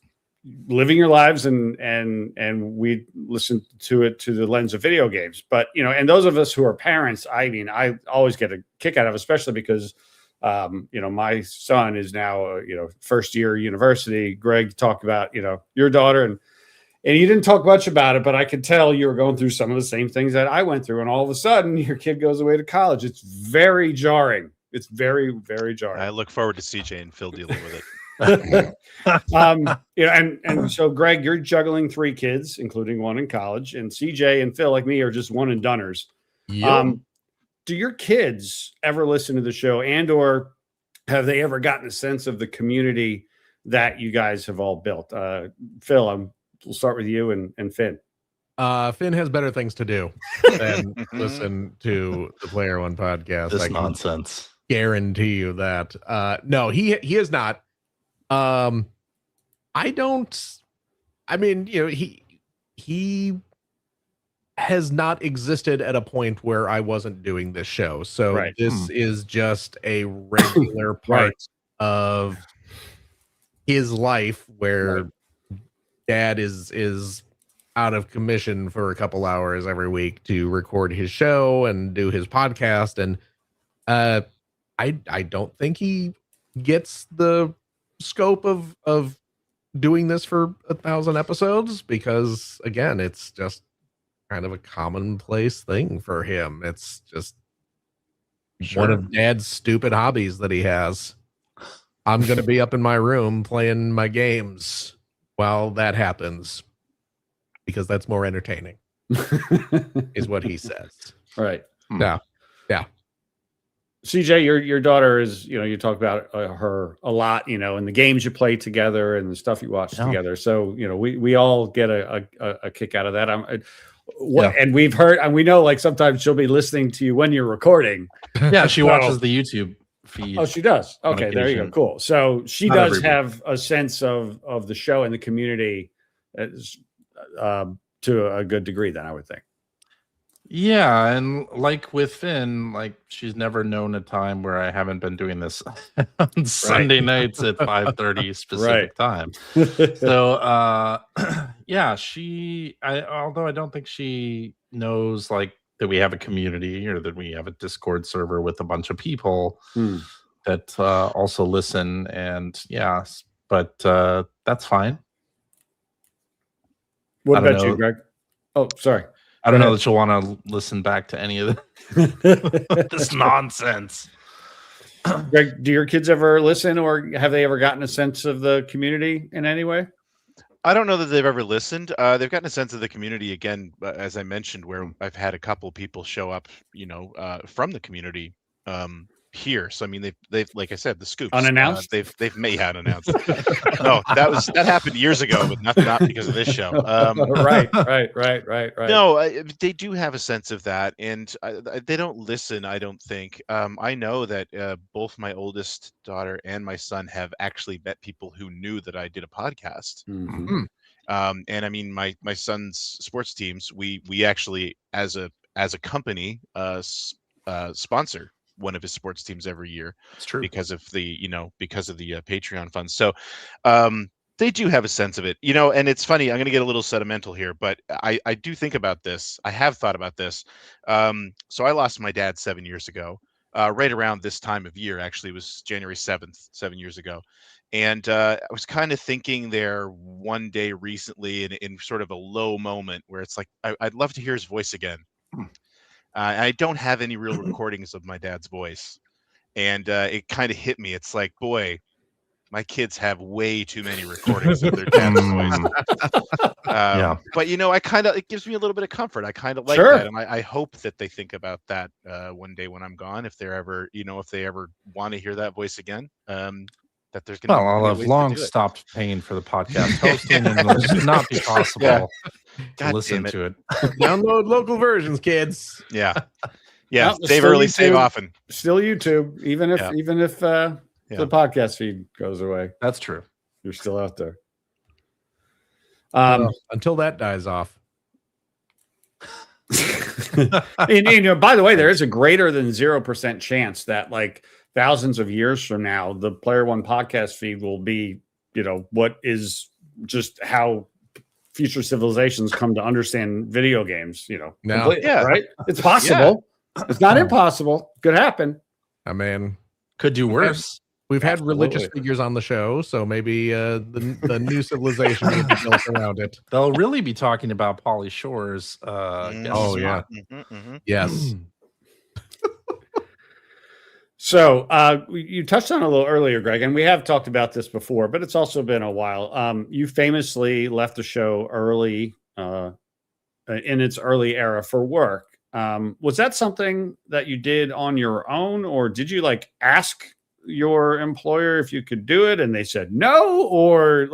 living your lives, and we listen to it to the lens of video games. But and those of us who are parents, I mean, I always get a kick out of, especially because my son is now first year university. Greg talked about your daughter, and you didn't talk much about it, but I could tell you were going through some of the same things that I went through. And all of a sudden, your kid goes away to college. It's very jarring. It's very, very jarring. I look forward to CJ and Phil dealing with it. And so, Greg, you're juggling 3 kids, including one in college, and CJ and Phil, like me, are just one and doneers. Yep. Do your kids ever listen to the show, or have they ever gotten a sense of the community that you guys have all built? Phil, we'll start with you and Finn. Finn has better things to do than listen to the Player One podcast. This nonsense. Guarantee you that. No, he is not. I mean, he has not existed at a point where I wasn't doing this show. So this is just a regular part of his life where dad is out of commission for a couple hours every week to record his show and do his podcast. And I don't think he gets the scope of doing this for 1,000 episodes, because again, it's just kind of a commonplace thing for him. It's just one of dad's stupid hobbies that he has. I'm going to be up in my room playing my games while that happens, because that's more entertaining, is what he says. Right. Yeah. CJ, your daughter is, you talk about her a lot, and the games you play together and the stuff you watch together. So, we all get a kick out of that. And we've heard, and we know, like, sometimes she'll be listening to you when you're recording. Yeah, she watches the YouTube feed. Oh, she does. Okay, there you go. Cool. So she Not does everybody. have a sense of the show and the community to a good degree, then, I would think. Yeah, and like with Finn, like, she's never known a time where I haven't been doing this on Sunday nights at 5:30 specific time. So although I don't think she knows, like, that we have a community or that we have a Discord server with a bunch of people that also listen, and but that's fine. What about you, Greg? Oh, sorry. I don't know that you'll want to listen back to any of this nonsense. Greg, do your kids ever listen, or have they ever gotten a sense of the community in any way? I don't know that they've ever listened. They've gotten a sense of the community, again, as I mentioned, where I've had a couple people show up, from the community here. So I mean, they've like I said, the scoops unannounced. They've may had announced. No, that happened years ago, but not because of this show. Right. No, they do have a sense of that, and they don't listen, I don't think. I know that both my oldest daughter and my son have actually met people who knew that I did a podcast. Mm-hmm. And I mean, my son's sports teams, we actually, as a company, sponsor one of his sports teams every year. It's true, because of the Patreon funds. So They do have a sense of it, and it's funny. I'm going to get a little sentimental here, but I do think about this. I have thought about this. So I lost my dad 7 years ago, right around this time of year. Actually, it was January 7th, 7 years ago. And I was kind of thinking there one day recently in sort of a low moment where it's like, I'd love to hear his voice again. I don't have any real recordings of my dad's voice. And it kind of hit me. It's like, boy, my kids have way too many recordings of their dad's voice. Yeah. But it gives me a little bit of comfort. I kind of like Sure. that, and I hope that they think about that one day when I'm gone, if they're ever, if they ever want to hear that voice again. That there's going to. Well, I'll have long stopped paying for the podcast hosting, and it'll just not be possible to listen to it. Download local versions, kids. Yeah. Well, Save early, save often. Still YouTube, even if the podcast feed goes away. That's true. You're still out there. Until that dies off. And, by the way, there is a greater than 0% chance that like thousands of years from now, the Player One podcast feed will be, what is just how future civilizations come to understand video games, right? It's possible. It's not impossible. Could happen. I mean, could do worse. We've had religious figures on the show, so maybe the new civilization will be built around it. They'll really be talking about Pauly Shore's. Oh yeah, yes. So you touched on it a little earlier, Greg, and we have talked about this before, but it's also been a while. You famously left the show early in its early era for work. Was that something that you did on your own, or did you ask your employer if you could do it and they said no, or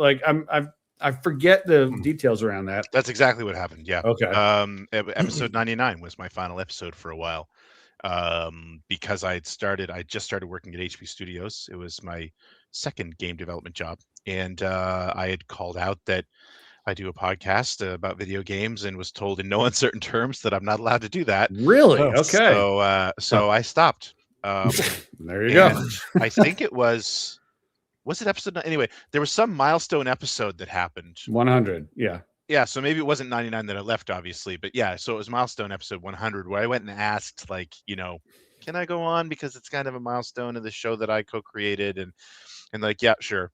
I forget the details around that? That's exactly what happened. Yeah. Okay. Episode 99 was my final episode for a while. Because I just started working at HP Studios. It was my second game development job. And I had called out that I do a podcast about video games and was told in no uncertain terms that I'm not allowed to do that. Really? Okay. So I stopped. There you go. I think it was it episode? Anyway, there was some milestone episode that happened. 100. Yeah. Yeah, so maybe it wasn't 99 that I left, obviously, but yeah, so it was milestone episode 100 where I went and asked, can I go on because it's kind of a milestone of the show that I co-created, and yeah, sure.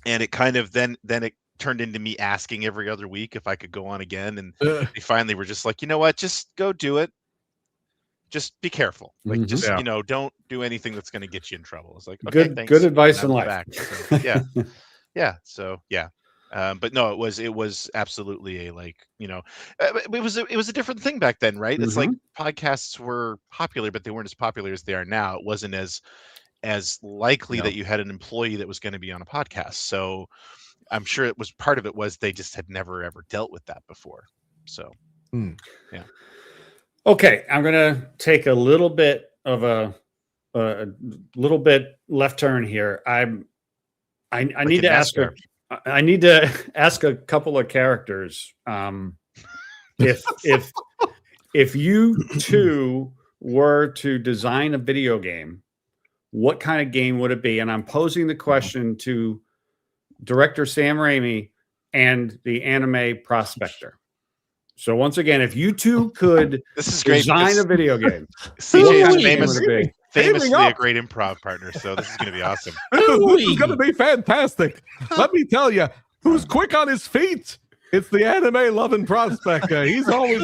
And it kind of then it turned into me asking every other week if I could go on again, and they finally were just like, you know what, just go do it. Just be careful. Don't do anything that's going to get you in trouble. It's like, okay, thanks. Good advice in life. So, yeah. So yeah. But no, it was absolutely it was a different thing back then, right? It's like podcasts were popular, but they weren't as popular as they are now. It wasn't as likely that you had an employee that was going to be on a podcast. So I'm sure it was part of it was they just had never ever dealt with that before. So yeah. Okay, I'm gonna take a little bit of a little bit left turn here. I need to ask her. I need to ask a couple of characters. If you two were to design a video game, what kind of game would it be? And I'm posing the question to director Sam Raimi and the anime prospector. So once again, if you two could design a video game, CJ is famously a great improv partner, so this is going to be awesome. This is going to be fantastic. Let me tell you, who's quick on his feet? It's the anime loving prospector. He's always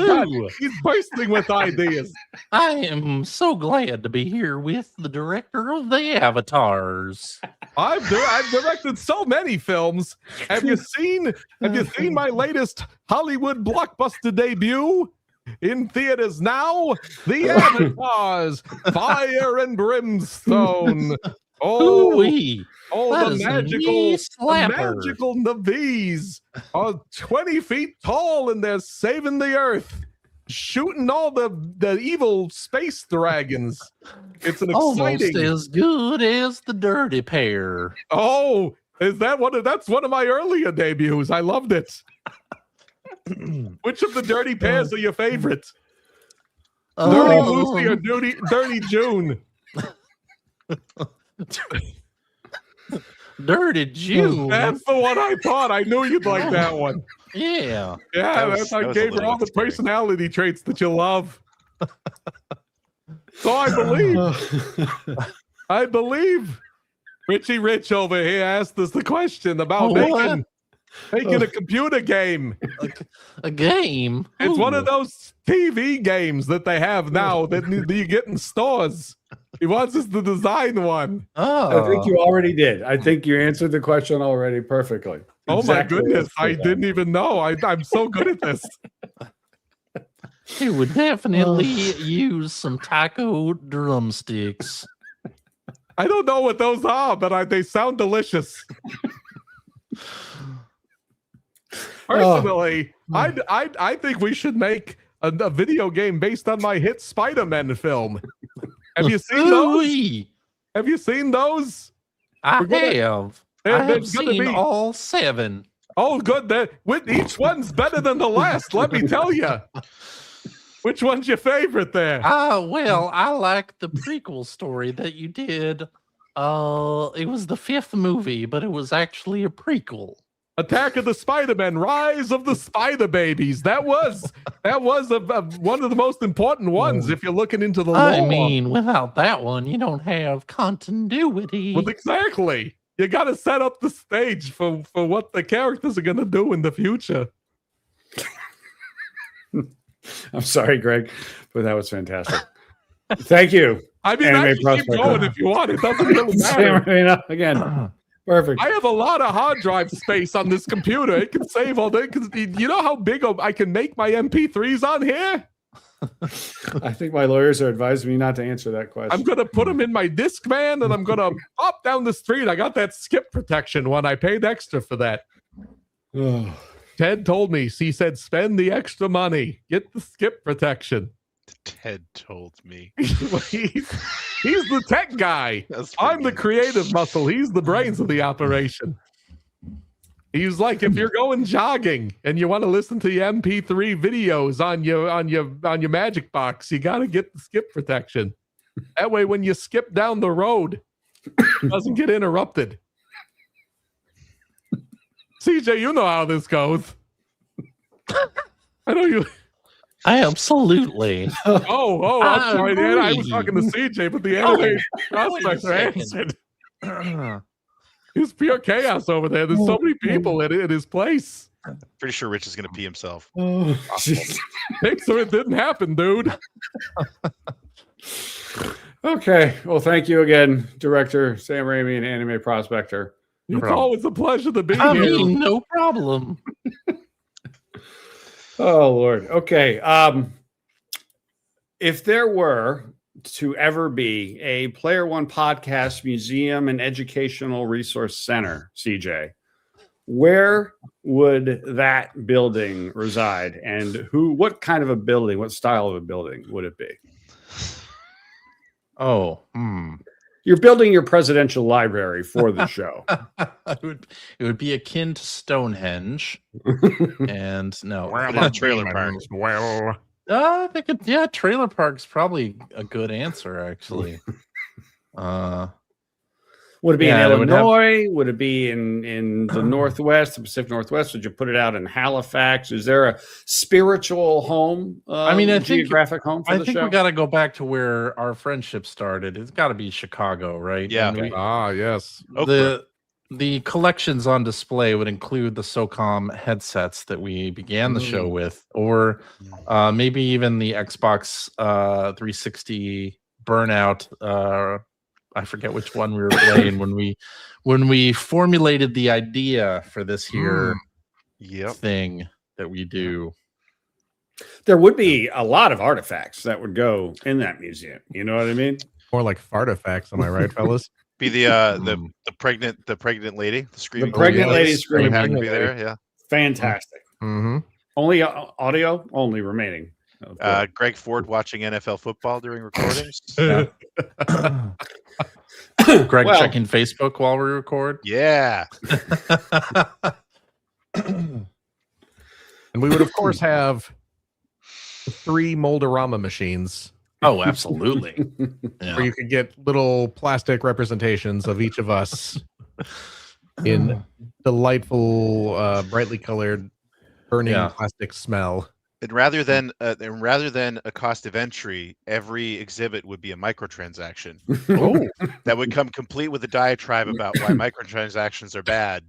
he's bursting with ideas. I am so glad to be here with the director of the Avatars. I've directed so many films. Have you seen my latest Hollywood blockbuster debut? In theaters now, The Avatars, Fire and Brimstone. The magical Navis are 20 feet tall and they're saving the earth, shooting all the evil space dragons. It's an almost exciting, as good as the Dirty Pair. Oh, that's one of my earlier debuts. I loved it. Which of the Dirty Pairs are your favorite? Dirty Lucy or Dirty June? Dirty June. That's the one I thought. I knew you'd like that one. Yeah. Yeah, That I was a gave her little all the scary. personality traits that you love. So I believe Richie Rich over here asked us the question about making a computer game. A game? It's one of Ooh. those TV games that they have now that you get in stores. He wants us to design one. Oh. I think you already did. I think you answered the question already perfectly. Oh Exactly my goodness. what I it's for. didn't even know. I'm so good at this. He would definitely use some taco drumsticks. I don't know what those are, but they sound delicious. Personally, I think we should make a video game based on my hit Spider-Man film. Have you seen those? Ooh-wee. Have you seen those? I We're gonna- have. They're- I they're have gonna seen be- all 7. Oh, good. Each one's better than the last. Let me tell you. Which one's your favorite there? Well, I like the prequel story that you did. It was the 5th movie, but it was actually a prequel. Attack of the Spider-Man, Rise of the Spider Babies. That was one of the most important ones if you're looking into the lore. I mean, without that one, you don't have continuity. Well, exactly. You got to set up the stage for what the characters are going to do in the future. I'm sorry, Greg, but that was fantastic. Thank you. I mean, Anime I can keep prospect. going if you want. It doesn't really matter. You know, again, perfect. I have a lot of hard drive space on this computer. It can save all day. You know how big I can make my MP3s on here? I think my lawyers are advising me not to answer that question. I'm going to put them in my Discman and I'm going to pop down the street. I got that skip protection one. I paid extra for that. Oh. Ted told me, he said, spend the extra money. Get the skip protection. Ted told me. he's the tech guy. That's pretty I'm the good. creative muscle. He's the brains of the operation. He's like, if you're going jogging and you want to listen to your MP3 videos on your Magic Box, you got to get the skip protection. That way, when you skip down the road, it doesn't get interrupted. CJ, you know how this goes. I know you. Absolutely. I'm sorry, Dan. I was agree. talking to CJ, but the anime wait a prospector second. answered. It's pure chaos over there. There's so many people at his place. Pretty sure Rich is going to pee himself. Oh, jeez. Pixar, it didn't happen, dude. Okay. Well, thank you again, Director Sam Raimi and Anime Prospector. It's problem. always a pleasure to be I here. mean, no problem. Oh, Lord. Okay. If there were to ever be a Player One podcast museum and educational resource center, CJ, where would that building reside? And what kind of a building, what style of a building would it be? Oh, You're building your presidential library for the show. it would be akin to Stonehenge. And no, Put it in a trailer park. Well, trailer park's probably a good answer, actually. Would it be Yeah, in it would have- Illinois? Would it be in the Northwest, the Pacific Northwest? Would you put it out in Halifax? Is there a spiritual home? I mean, I think- geographic home for I the think show. we got to go back to where our friendship started. It's got to be Chicago, right? Yeah. And we- yes. the collections on display would include the SOCOM headsets that we began the show with, or maybe even the Xbox 360 Burnout. I forget which one we were playing when we formulated the idea for this here Yep. thing that we do. There would be a lot of artifacts that would go in that museum. You know what I mean? More like fartifacts, am I right, fellas? Be the pregnant lady, the screaming pregnant yes. lady would screaming. have to be lady. there. Yeah. Fantastic. Mm-hmm. Only audio only remaining. Okay. Greg Ford watching NFL football during recordings. Greg Well- checking Facebook while we record. Yeah. And we would, of course, have 3 Moldorama machines Oh, absolutely. Yeah. where you could get little plastic representations of each of us in delightful, brightly colored, burning Yeah. plastic smell. And rather than a cost of entry, every exhibit would be a microtransaction Oh, that would come complete with a diatribe about why microtransactions are bad.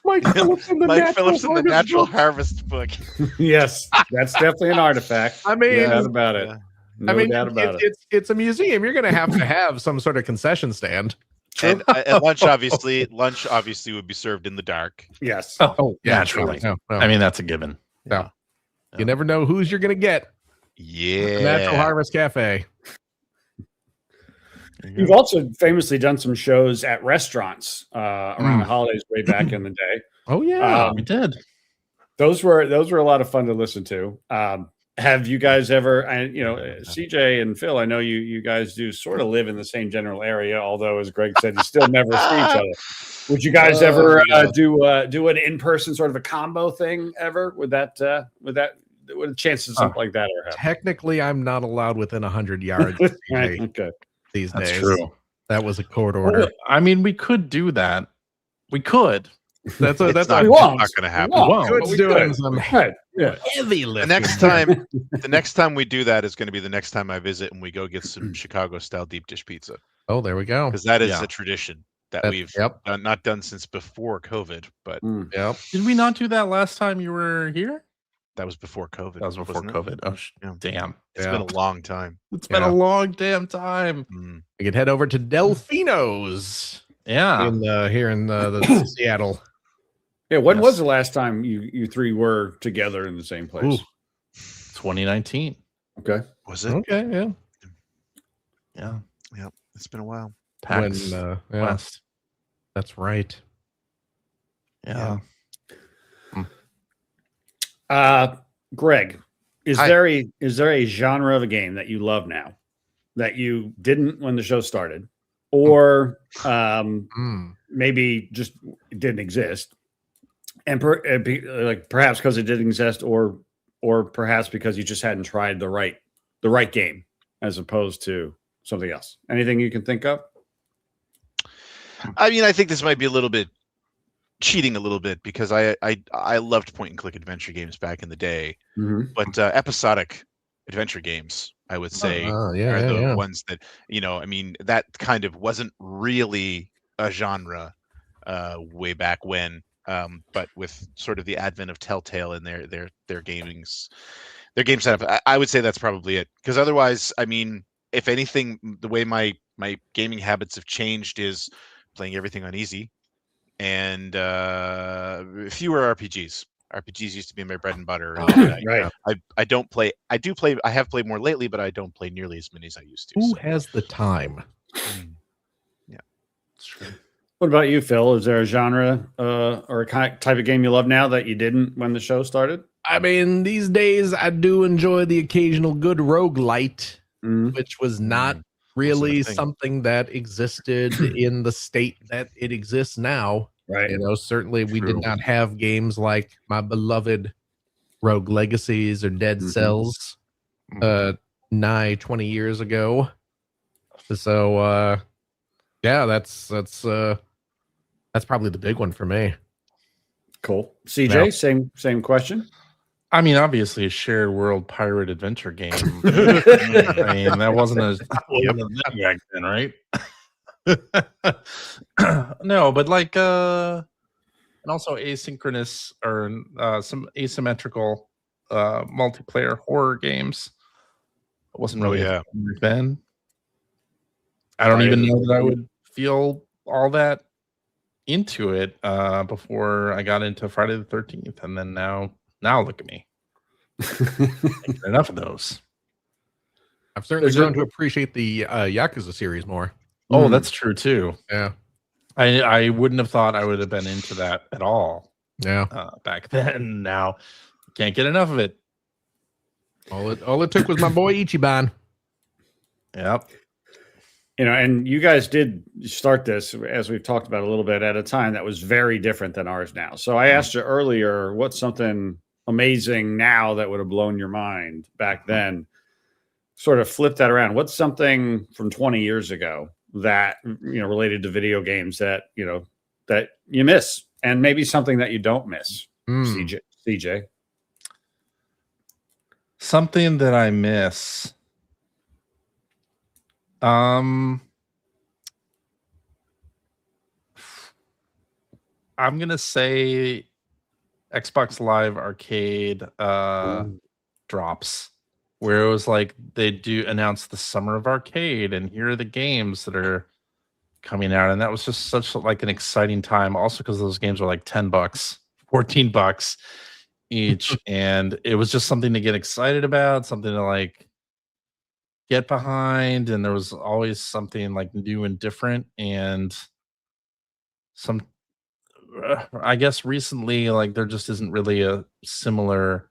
Mike Phillips in the Mike Phillips in the Natural Harvest Harvest book. Yes, that's definitely an artifact. I mean, No doubt about it. Yeah. No doubt about it. It's a museum. You're going to have some sort of concession stand. And lunch obviously would be served in the dark. Yes. Oh, yeah, naturally. no. I mean, that's a given. Yeah. You never know whose you're going to get. Yeah. The Natural Harvest Cafe. You've also famously done some shows at restaurants around the holidays way back in the day. Oh yeah, We did. Those were a lot of fun to listen to. Have you guys ever? And CJ and Phil, I know you guys do sort of live in the same general area. Although, as Greg said, you still never see each other. Would you guys ever do an in-person sort of a combo thing ever? Would a chance of something like that ever happen? technically, I'm not allowed within 100 yards Right. Okay. these That's days. true. That was a court order. I mean, we could do that. We could. That's It's that's not, we our won't. not going to happen. We won't. Won't. Could But we doing could. some Right. Yeah. heavy The lifting. next time we do that is going to be the next time I visit and we go get some Chicago style deep dish pizza, Oh, there we go. because that is Yeah. a tradition that That- we've yep. not done since before COVID, but Yep. Did we not do that last time you were here? that was before COVID. That was before wasn't it? COVID. Oh, Yeah. damn. It's Yeah. been a long time. It's been Yeah. a long damn time. Mm. We could head over to Delfino's Yeah. here in the Seattle. Yeah. When Yes. was the last time you three were together in the same place? Ooh. 2019. Okay. Was it? Okay, yeah. Yeah. It's been a while. PAX yeah, West. that's right. Yeah. Greg, is Hi. there a genre of a game that you love now that you didn't when the show started, or maybe just didn't exist, and perhaps because it didn't exist, or perhaps because you just hadn't tried the right game as opposed to something else? Anything you can think of? I mean, I think this might be a little bit cheating a little bit, because I loved point and click adventure games back in the day, but episodic adventure games, I would say, are the ones that, I mean, that kind of wasn't really a genre way back when, but with sort of the advent of Telltale and their game setup, I would say that's probably it. Because otherwise, I mean, if anything, the way my gaming habits have changed is playing everything on easy, and fewer RPGs. RPGs used to be my bread and butter. Right. I don't play. I do play. I have played more lately, but I don't play nearly as many as I used to. Who so. has the time? Yeah, It's true. What about you, Phil? Is there a genre or a type of game you love now that you didn't when the show started? I mean, these days I do enjoy the occasional good roguelite, which was not really something that existed in the state that it exists now. Right. Certainly we did not have games like my beloved Rogue Legacies or Dead Cells nigh 20 years ago. So yeah, that's probably the big one for me. Cool. CJ, Yeah. same question. I mean, obviously, a shared world pirate adventure game. I mean, that wasn't a thing back then, right? No, but like, and also asynchronous or some asymmetrical multiplayer horror games. It wasn't really a thing back then. I don't even know that I would feel all that into it before I got into Friday the 13th, and then now look at me. Enough of those. I've certainly grown to appreciate the Yakuza series more. Oh, that's true too. Yeah. I wouldn't have thought I would have been into that at all. Yeah. Back then. Now can't get enough of it. All it took was my boy Ichiban. Yep. And you guys did start this, as we've talked about a little bit, at a time that was very different than ours now. So I asked you earlier, what's something amazing now that would have blown your mind back then? sort of flip that around, what's something from 20 years ago that, related to video games that, that you miss, and maybe something that you don't miss? CJ. Something that I miss. I'm gonna say Xbox Live Arcade drops, where it was like they do announce the summer of arcade, and here are the games that are coming out, and that was just such like an exciting time. Also, because those games were like $10, $14 each, and it was just something to get excited about, something to like get behind, and there was always something like new and different. And I guess recently, like, there just isn't really a similar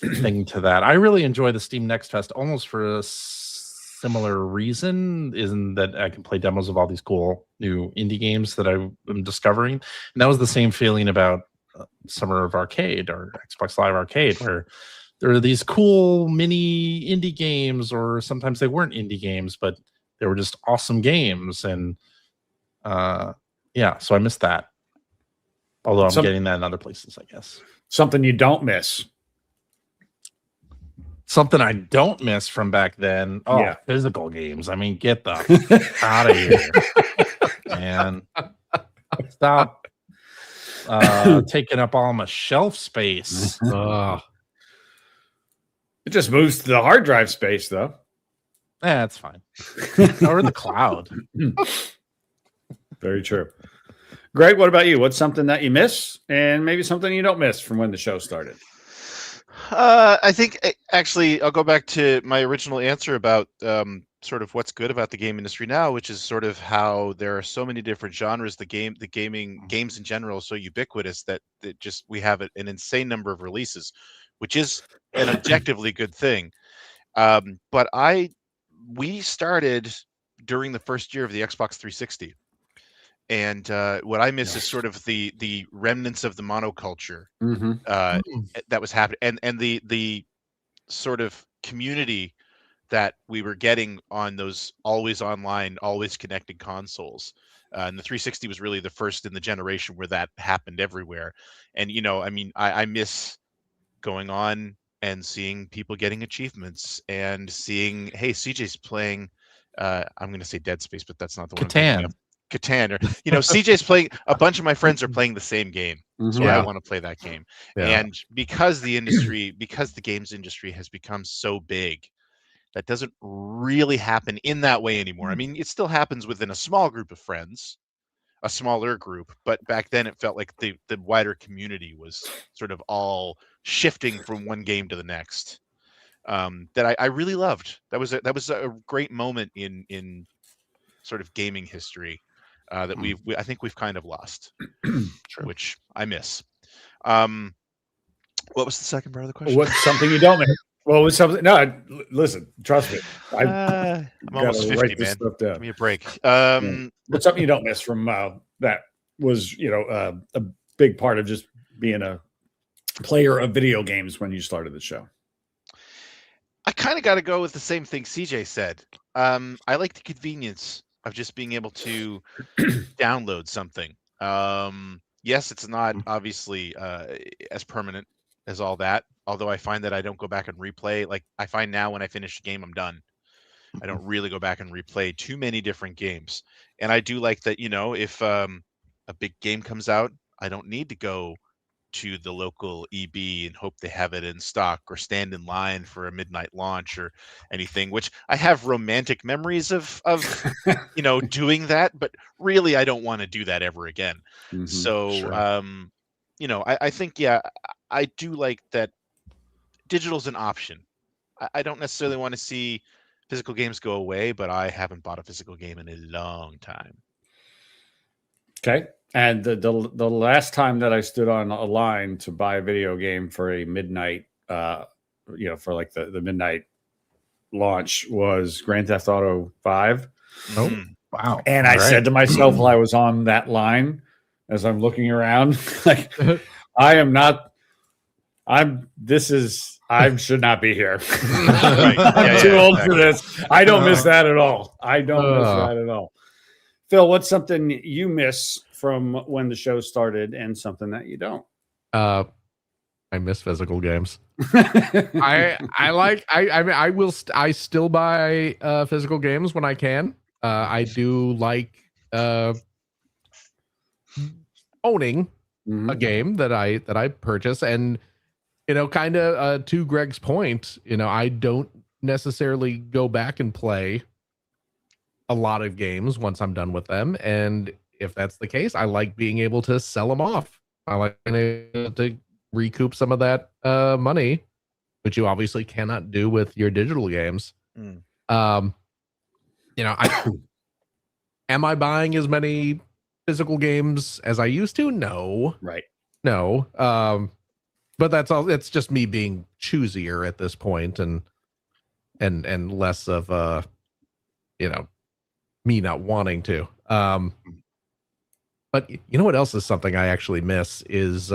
thing to that. I really enjoy the Steam Next Fest almost for a similar reason, isn't that I can play demos of all these cool new indie games that I'm discovering. And that was the same feeling about Summer of Arcade or Xbox Live Arcade, where there are these cool mini indie games, or sometimes they weren't indie games, but they were just awesome games. And so I missed that. Although I'm getting that in other places, I guess. Something you don't miss. Something I don't miss from back then. Oh, yeah. Physical games. I mean, get the out of here, man. Stop taking up all my shelf space. It just moves to the hard drive space, though. That's fine. Or the cloud. Very true. Greg, what about you? What's something that you miss, and maybe something you don't miss from when the show started? I think actually I'll go back to my original answer about sort of what's good about the game industry now, which is sort of how there are so many different genres. Games in general, so ubiquitous that just we have an insane number of releases, which is an objectively good thing. But we started during the first year of the Xbox 360. And what I miss is sort of the remnants of the monoculture that was happening, and the sort of community that we were getting on those always online, always connected consoles. And the 360 was really the first in the generation where that happened everywhere. And I miss going on and seeing people getting achievements and seeing, hey, CJ's playing. I'm going to say Dead Space, but that's not the one. Catan, or CJ's playing. A bunch of my friends are playing the same game, so I want to play that game. And because the games industry has become so big, that doesn't really happen in that way anymore. I mean, it still happens within a small group of friends, a smaller group, but back then it felt like the wider community was sort of all shifting from one game to the next. That I really loved. That was a great moment in sort of gaming history. That I think we've kind of lost, which I miss. What was the second part of the question? What's something you don't miss? Well, it was something. No, listen, trust me. I'm almost 50, man. Give me a break. What's something you don't miss from that was, a big part of just being a player of video games when you started the show? I kind of got to go with the same thing CJ said. I like the convenience of just being able to download something. Yes, it's not obviously as permanent as all that, although I find that I don't go back and replay. Like, I find now when I finish a game, I'm done. I don't really go back and replay too many different games. And I do like that, if a big game comes out, I don't need to go to the local EB and hope they have it in stock, or stand in line for a midnight launch or anything, which I have romantic memories of doing that, but really I don't want to do that ever again. So I think I do like that digital's an option. I don't necessarily want to see physical games go away, but I haven't bought a physical game in a long time. Okay. And the last time that I stood on a line to buy a video game for a midnight, for like the midnight launch, was Grand Theft Auto 5. Oh, wow. And I said to myself while I was on that line, as I'm looking around, like, this is I should not be here. Right. I'm Yeah, too yeah, old exactly. for this. I don't miss that at all. I don't miss that at all. Phil, what's something you miss from when the show started and something that you don't? I miss physical games. I still buy physical games when I can. I do like owning a game that I purchase, and kind of to Greg's point, I don't necessarily go back and play a lot of games once I'm done with them, and if that's the case, I like being able to sell them off. I like being able to recoup some of that money, which you obviously cannot do with your digital games. Am I buying as many physical games as I used to? No. Right. No. But that's all. It's just me being choosier at this point, and less of me not wanting to. But you know what else is something I actually miss is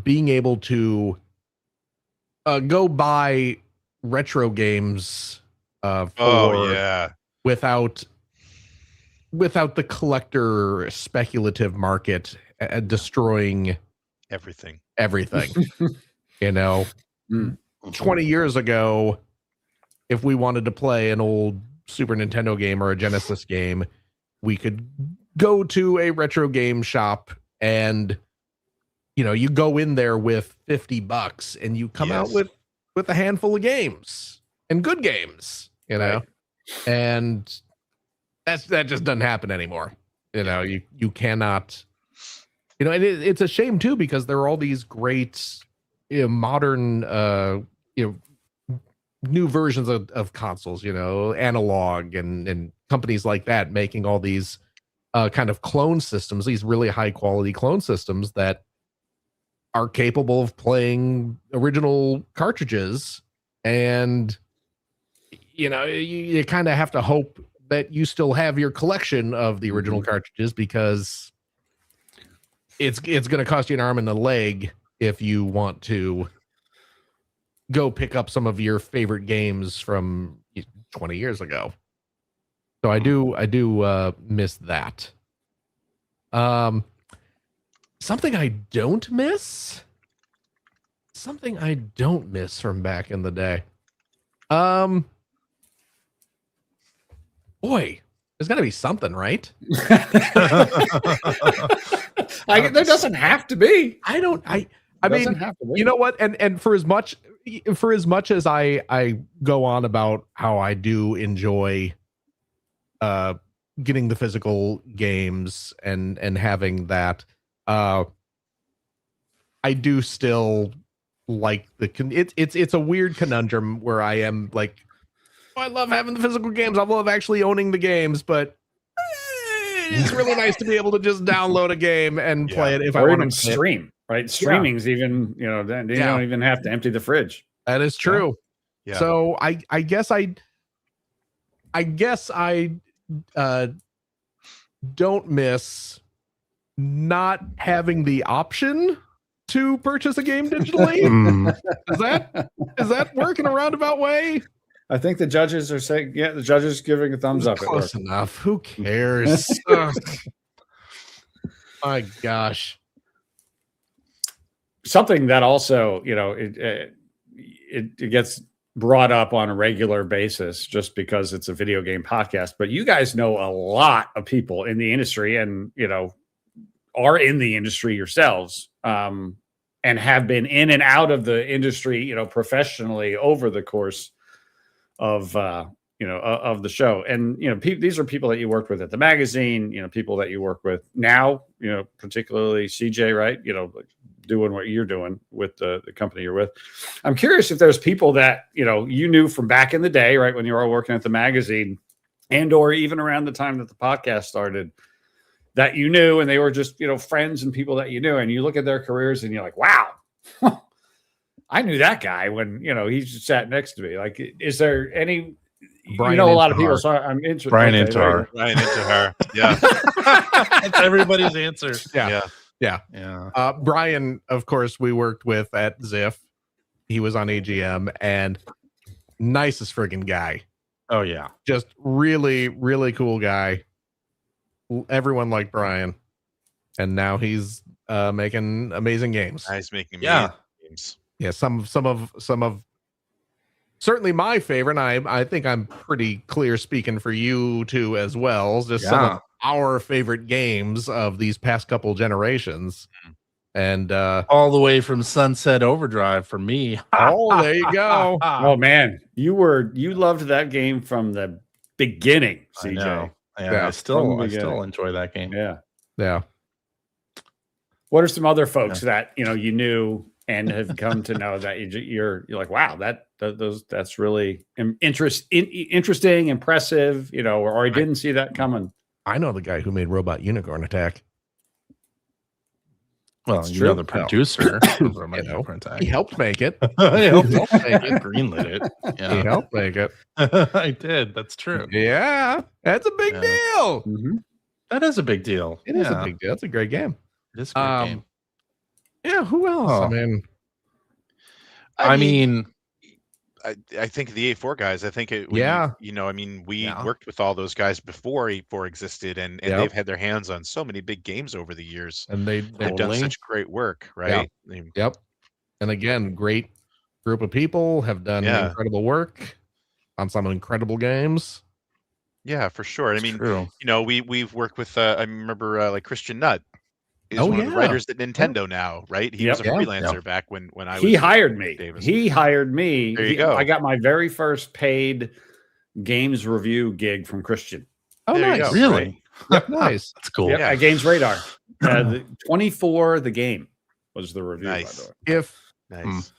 being able to go buy retro games without the collector speculative market destroying everything. 20 years ago, if we wanted to play an old Super Nintendo game or a Genesis game, we could go to a retro game shop and you go in there with $50 and you come out with a handful of games and good games, Right. and that just doesn't happen anymore. You cannot, and it's a shame too, because there are all these great modern new versions of consoles, Analog and companies like that, making all these kind of clone systems, these really high quality clone systems that are capable of playing original cartridges. And you kind of have to hope that you still have your collection of the original cartridges, because it's going to cost you an arm and a leg if you want to go pick up some of your favorite games from 20 years ago. So I do miss that. Something I don't miss from back in the day. Boy, there's got to be something, right? There doesn't have to be. I mean, Have to be. you know what? And for as much as I go on about how I do enjoy getting the physical games and having that, I do still like it's a weird conundrum where I am like, I love having the physical games, I love actually owning the games, but it's really nice to be able to just download a game and play it if I want to stream. Right, streaming's even you don't even have to empty the fridge. That is true. Yeah. So I guess I don't miss not having the option to purchase a game digitally. Is that working a roundabout way? I think the judges are saying, the judges giving a thumbs up. Close enough. Who cares? My gosh. Something that also, it gets brought up on a regular basis just because it's a video game podcast, but you guys know a lot of people in the industry and, are in the industry yourselves, and have been in and out of the industry, professionally over the course of, of the show. And, these are people that you worked with at the magazine, people that you work with now, particularly CJ, right? Doing what you're doing with the company you're with. I'm curious if there's people that, you knew from back in the day, right? When you were all working at the magazine and, or even around the time that the podcast started, that you knew, and they were just, friends and people that you knew, and you look at their careers and you're like, wow, I knew that guy when, he just sat next to me. Like, is there any, Brian a lot of people, so I'm interested. Brian Intihar. Brian Intihar. Yeah. That's everybody's answer. Yeah. Brian, of course, we worked with at Ziff. he was on AGM, and nicest friggin' guy. Oh yeah, Just really, really cool guy. Everyone liked Brian, and now he's making amazing games. He's making yeah. games. Yeah, some of certainly my favorite. And I think I'm pretty clear speaking for you too as well. Just some of our favorite games of these past couple generations. And all the way from Sunset Overdrive for me. Oh, there you go. Oh man, you loved that game from the beginning, CJ. I know. Yeah, I still enjoy that game. Yeah. What are some other folks that you knew and have come to know that you're like, wow, that's really interesting, impressive, or I didn't see that coming. I know the guy who made Robot Unicorn Attack. Well, you know the producer. He helped make it. He helped make it. Greenlit it. Yeah. He helped make it. I did. That's true. Yeah, that's a big deal. Mm-hmm. That is a big deal. It is a big deal. That's a great game. It is a great game. Yeah, who else? Oh. I mean, I think the A4 guys, I think it, we worked with all those guys before A4 existed, and they've had their hands on so many big games over the years, and they've done such great work, right? Yep. And again, great group of people have done incredible work on some incredible games. Yeah, for sure. It's true. We've worked with I remember like Christian Nutt is one of the writers at Nintendo now, right? He was a freelancer back when I was. He hired me. Davis. He hired me. There you go. I got my very first paid games review gig from Christian. Oh, there nice! Really? Yep, nice. That's cool. Yep, at Games Radar. 24 the game was the review. Nice. By the way. Nice.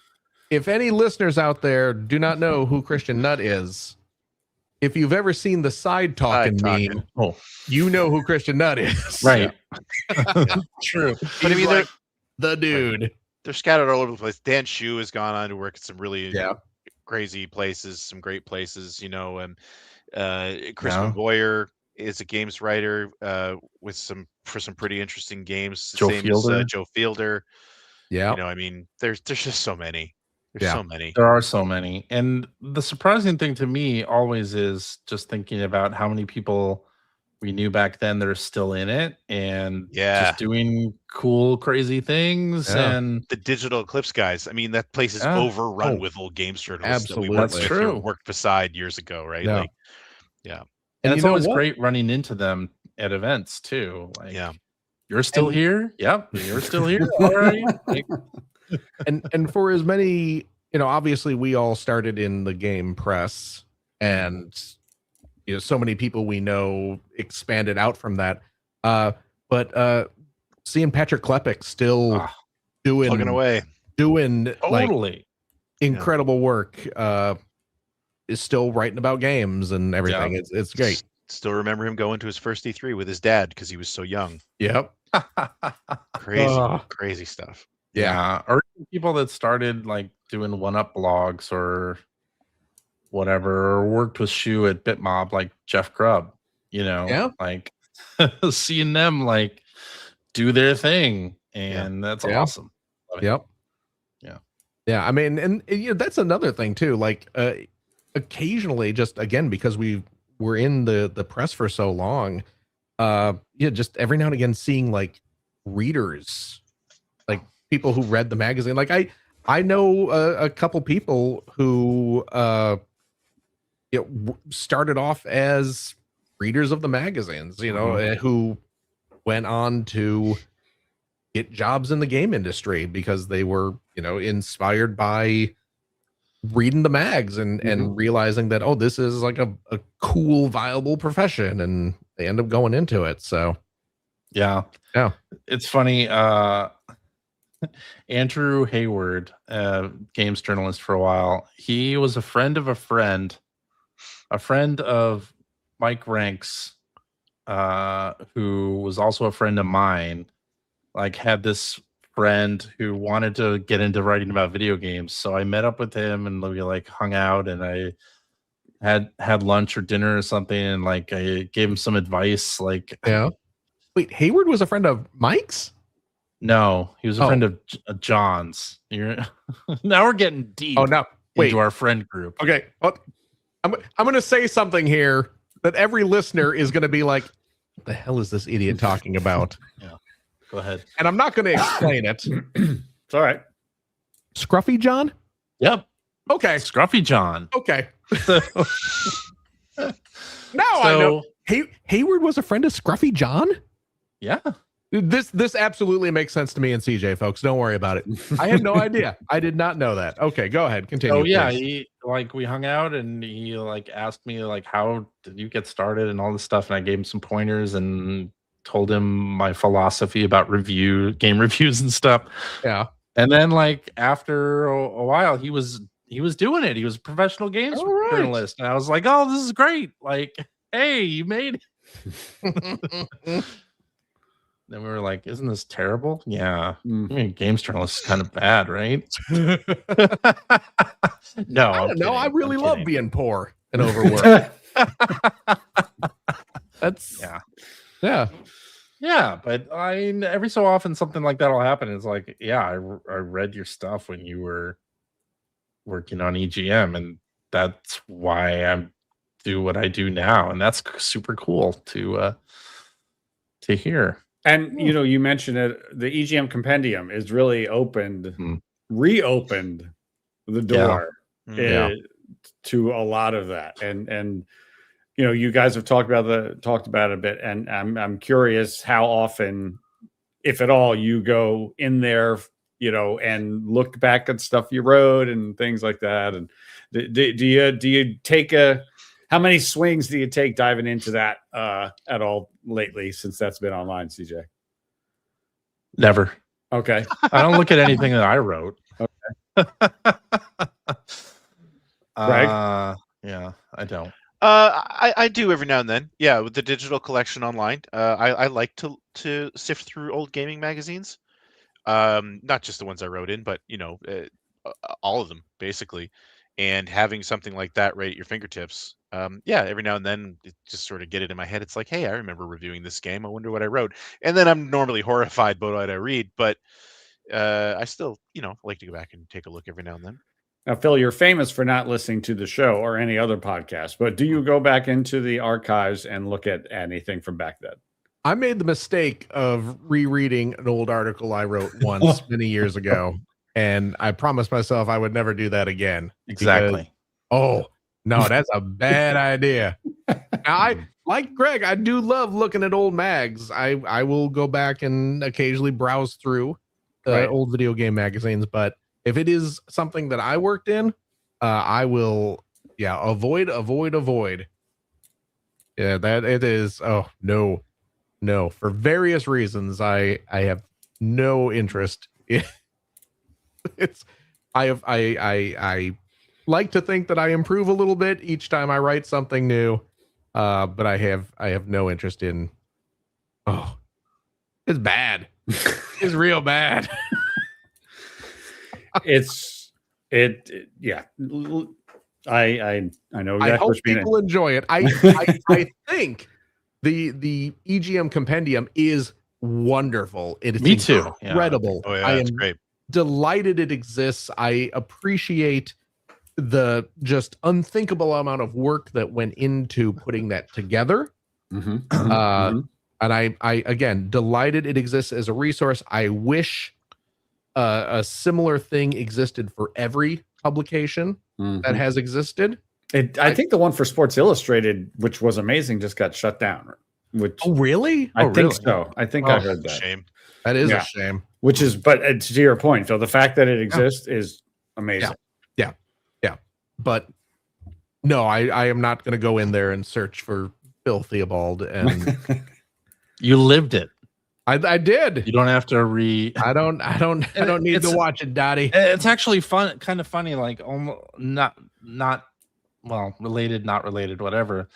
If any listeners out there do not know who Christian Nutt is, if you've ever seen the side talking meme, you know who Christian Nutt is. Right. True. But I mean, like the dude. They're scattered all over the place. Dan Shu has gone on to work at some really crazy places, some great places, and Chris McGuire is a games writer for some pretty interesting games. Joe Fielder. Joe Fielder. Yeah. I mean, there's just so many. There's so many. There are so many. And the surprising thing to me always is just thinking about how many people we knew back then that are still in it and just doing cool, crazy things. And the Digital Eclipse guys, I mean, that place is overrun with old games journalists. Absolutely. That we That's true. Worked beside years ago, right? Yeah. And it's always great running into them at events too. Like, you're still here? Yep. You're still here. All right. And for as many, obviously we all started in the game press, and so many people we know expanded out from that. But seeing Patrick Klepek still plugging away, doing totally incredible work, is still writing about games and everything. It's great. Still remember him going to his first E3 with his dad because he was so young. Yep. Crazy stuff. Yeah. Or people that started like doing one-up blogs or whatever, or worked with Shu at Bitmob, like Jeff Grubb, like seeing them like do their thing. And that's awesome. Yep. Yeah. I mean, and that's another thing too. Like occasionally, just again, because we were in the press for so long, just every now and again seeing like readers, like people who read the magazine. Like I know a couple people who started off as readers of the magazines, who went on to get jobs in the game industry because they were, inspired by reading the mags and realizing that, this is like a cool, viable profession, and they end up going into it. So yeah. It's funny. Andrew Hayward, games journalist for a while, he was a friend of Mike Ranks, who was also a friend of mine. Like, had this friend who wanted to get into writing about video games, so I met up with him and we like hung out, and I had lunch or dinner or something, and like I gave him some advice. Like, wait, Hayward was a friend of Mike's? No, he was a friend of John's. Now we're getting deep. Oh, no. Wait. Into our friend group. Okay. Well, I'm going to say something here that every listener is going to be like, what the hell is this idiot talking about? Yeah. Go ahead. And I'm not going to explain it. It's all right. Scruffy John? Yep. Okay. Scruffy John. Okay. Now I know. Hayward was a friend of Scruffy John? Yeah. This absolutely makes sense to me and CJ, folks. Don't worry about it. I had no idea. I did not know that. Okay, go ahead. Continue. Oh yeah, please. we hung out and he asked me how did you get started and all this stuff, and I gave him some pointers and told him my philosophy about game reviews and stuff. Yeah. And then after a while he was doing it. He was a professional games journalist. And I was like, "Oh, this is great. Hey, you made it." Then we were like, "Isn't this terrible?" Yeah. I mean, games journalist is kind of bad, right? No, I don't know. I really love being poor and overworked. That's yeah. But every so often something like that will happen. It's like, yeah, I read your stuff when you were working on EGM, and that's why I do what I do now, and that's super cool to hear. And you mentioned it. The EGM compendium is really reopened the door to a lot of that, and you guys have talked about it a bit, and I'm curious how often, if at all, you go in there, and look back at stuff you wrote and things like that. And do you take how many swings do you take diving into that at all lately, since that's been online, CJ? Never. Okay. I don't look at anything that I wrote. Okay. Greg? Yeah, I don't. I do every now and then. Yeah, with the digital collection online. I like to sift through old gaming magazines. Not just the ones I wrote in, but all of them basically. And having something like that right at your fingertips, every now and then it just sort of get it in my head. It's like, hey, I remember reviewing this game. I wonder what I wrote. And then I'm normally horrified by what I read, but I still, like to go back and take a look every now and then. Now, Phil, you're famous for not listening to the show or any other podcast, but do you go back into the archives and look at anything from back then? I made the mistake of rereading an old article I wrote once many years ago. And I promised myself I would never do that again. Exactly. No, that's a bad idea. Now, I like Greg. I do love looking at old mags. I will go back and occasionally browse through old video game magazines. But if it is something that I worked in, I will, avoid. Yeah, that it is. Oh, no. For various reasons, I have no interest in. I like to think that I improve a little bit each time I write something new, but I have no interest in. Oh, it's bad. It's real bad. Yeah. I know exactly. I hope what you mean. people enjoy it. I think the EGM compendium is wonderful. It is Me too. Incredible. Yeah. Oh yeah, I it's am great. Delighted it exists. I appreciate the just unthinkable amount of work that went into putting that together. And I again, delighted it exists as a resource. I wish a similar thing existed for every publication that has existed. I think the one for Sports Illustrated, which was amazing, just got shut down. Oh, really? I think so. I think I heard that. Shame. That is a shame. Which is, but to your point, Phil, the fact that it exists is amazing. Yeah. But no, I am not going to go in there and search for Phil Theobald. And you lived it. I did. You don't have to I don't need to watch it, Daddy. It's actually fun, kind of funny, almost not related, not related, whatever.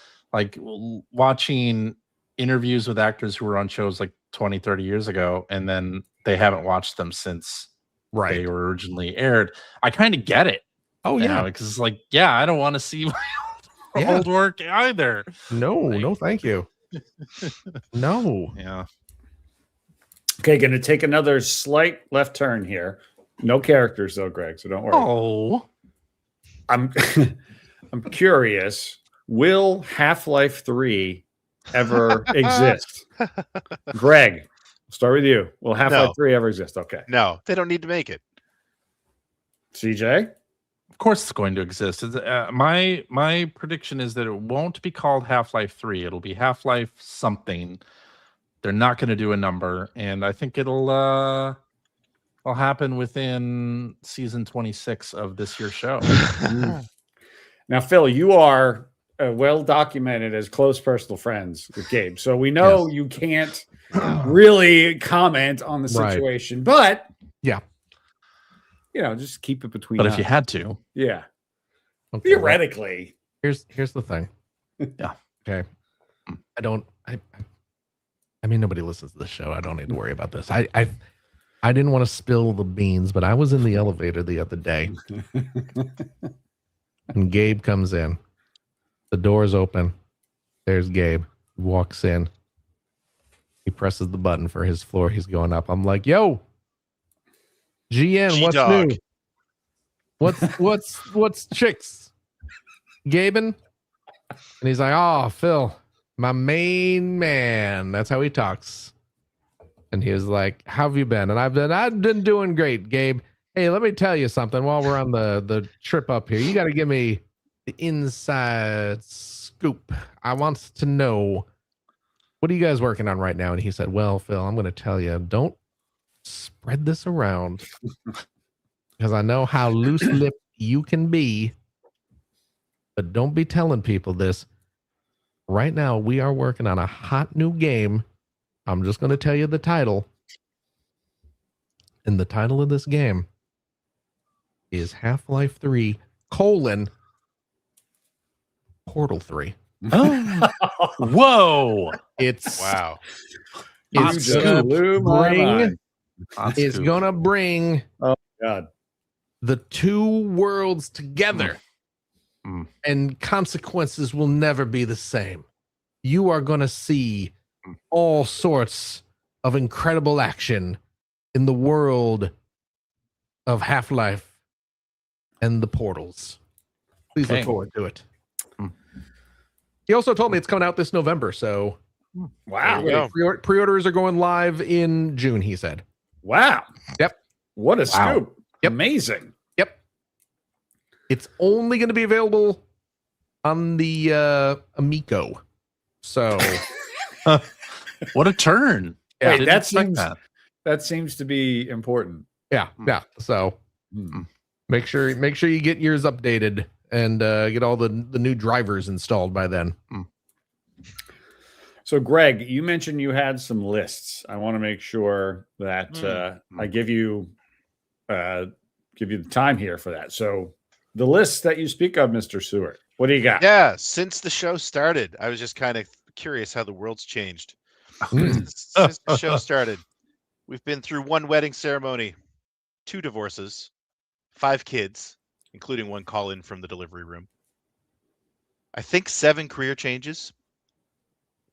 Watching interviews with actors who were on shows 20, 30 years ago, and then they haven't watched them since they were originally aired. I kind of get it. Oh yeah, because it's I don't want to see my old work either. No, thank you. No. Yeah. Okay, going to take another slight left turn here. No characters though, Greg, so don't worry. Oh, I'm I'm curious, will Half-Life 3 ever exist? Greg, I'll start with you. Will Half-Life 3 ever exist? Okay. No, they don't need to make it. CJ? of course it's going to exist. My prediction is that it won't be called Half-Life 3. It'll be Half-Life something. They're not going to do a number, and I think it'll happen within season 26 of this year's show. Now, Phil, you are well documented as close personal friends with Gabe, so we know you can't really comment on the situation, but just keep it between us. But if you had to, theoretically, here's the thing. Yeah. Okay. I mean, nobody listens to this show. I don't need to worry about this. I didn't want to spill the beans, but I was in the elevator the other day, and Gabe comes in. The door's open. There's Gabe. He walks in. He presses the button for his floor. He's going up. I'm like, yo, GN, what's G-Dog. new? What's chicks? Gaben? And he's like, oh, Phil, my main man. That's how he talks. And he was like, how have you been? And I've been doing great, Gabe. Hey, let me tell you something while we're on the trip up here. You got to give me the inside scoop. I want to know, what are you guys working on right now? And he said, well, Phil, I'm going to tell you, don't spread this around because I know how loose-lipped you can be, but don't be telling people this. Right now, we are working on a hot new game. I'm just going to tell you the title. And the title of this game is Half-Life 3, Portal 3. oh, whoa, It's Wow. It's You gonna just blew my mind. It's gonna bring God. the two worlds together, and consequences will never be the same. You are gonna see all sorts of incredible action in the world of Half-Life and the portals. Please look forward to it. He also told me it's coming out this November, so Wow. There you go. pre-orders are going live in June, he said. Wow. Yep. What a Wow. scoop. Yep. Amazing. Yep. It's only going to be available on the Amico. So what a turn. Yeah. Wait, Didn't that expect seems that. that seems to be important. yeah. So make sure you get yours updated and get all the new drivers installed by then. So, Greg, you mentioned you had some lists. I want to make sure that I give you the time here for that. So, the lists that you speak of, Mr. Seward, what do you got? Yeah, since the show started, I was just kind of curious how the world's changed. Since the show started, we've been through one wedding ceremony, 2 divorces, 5 kids, including one call-in from the delivery room. I think 7 career changes,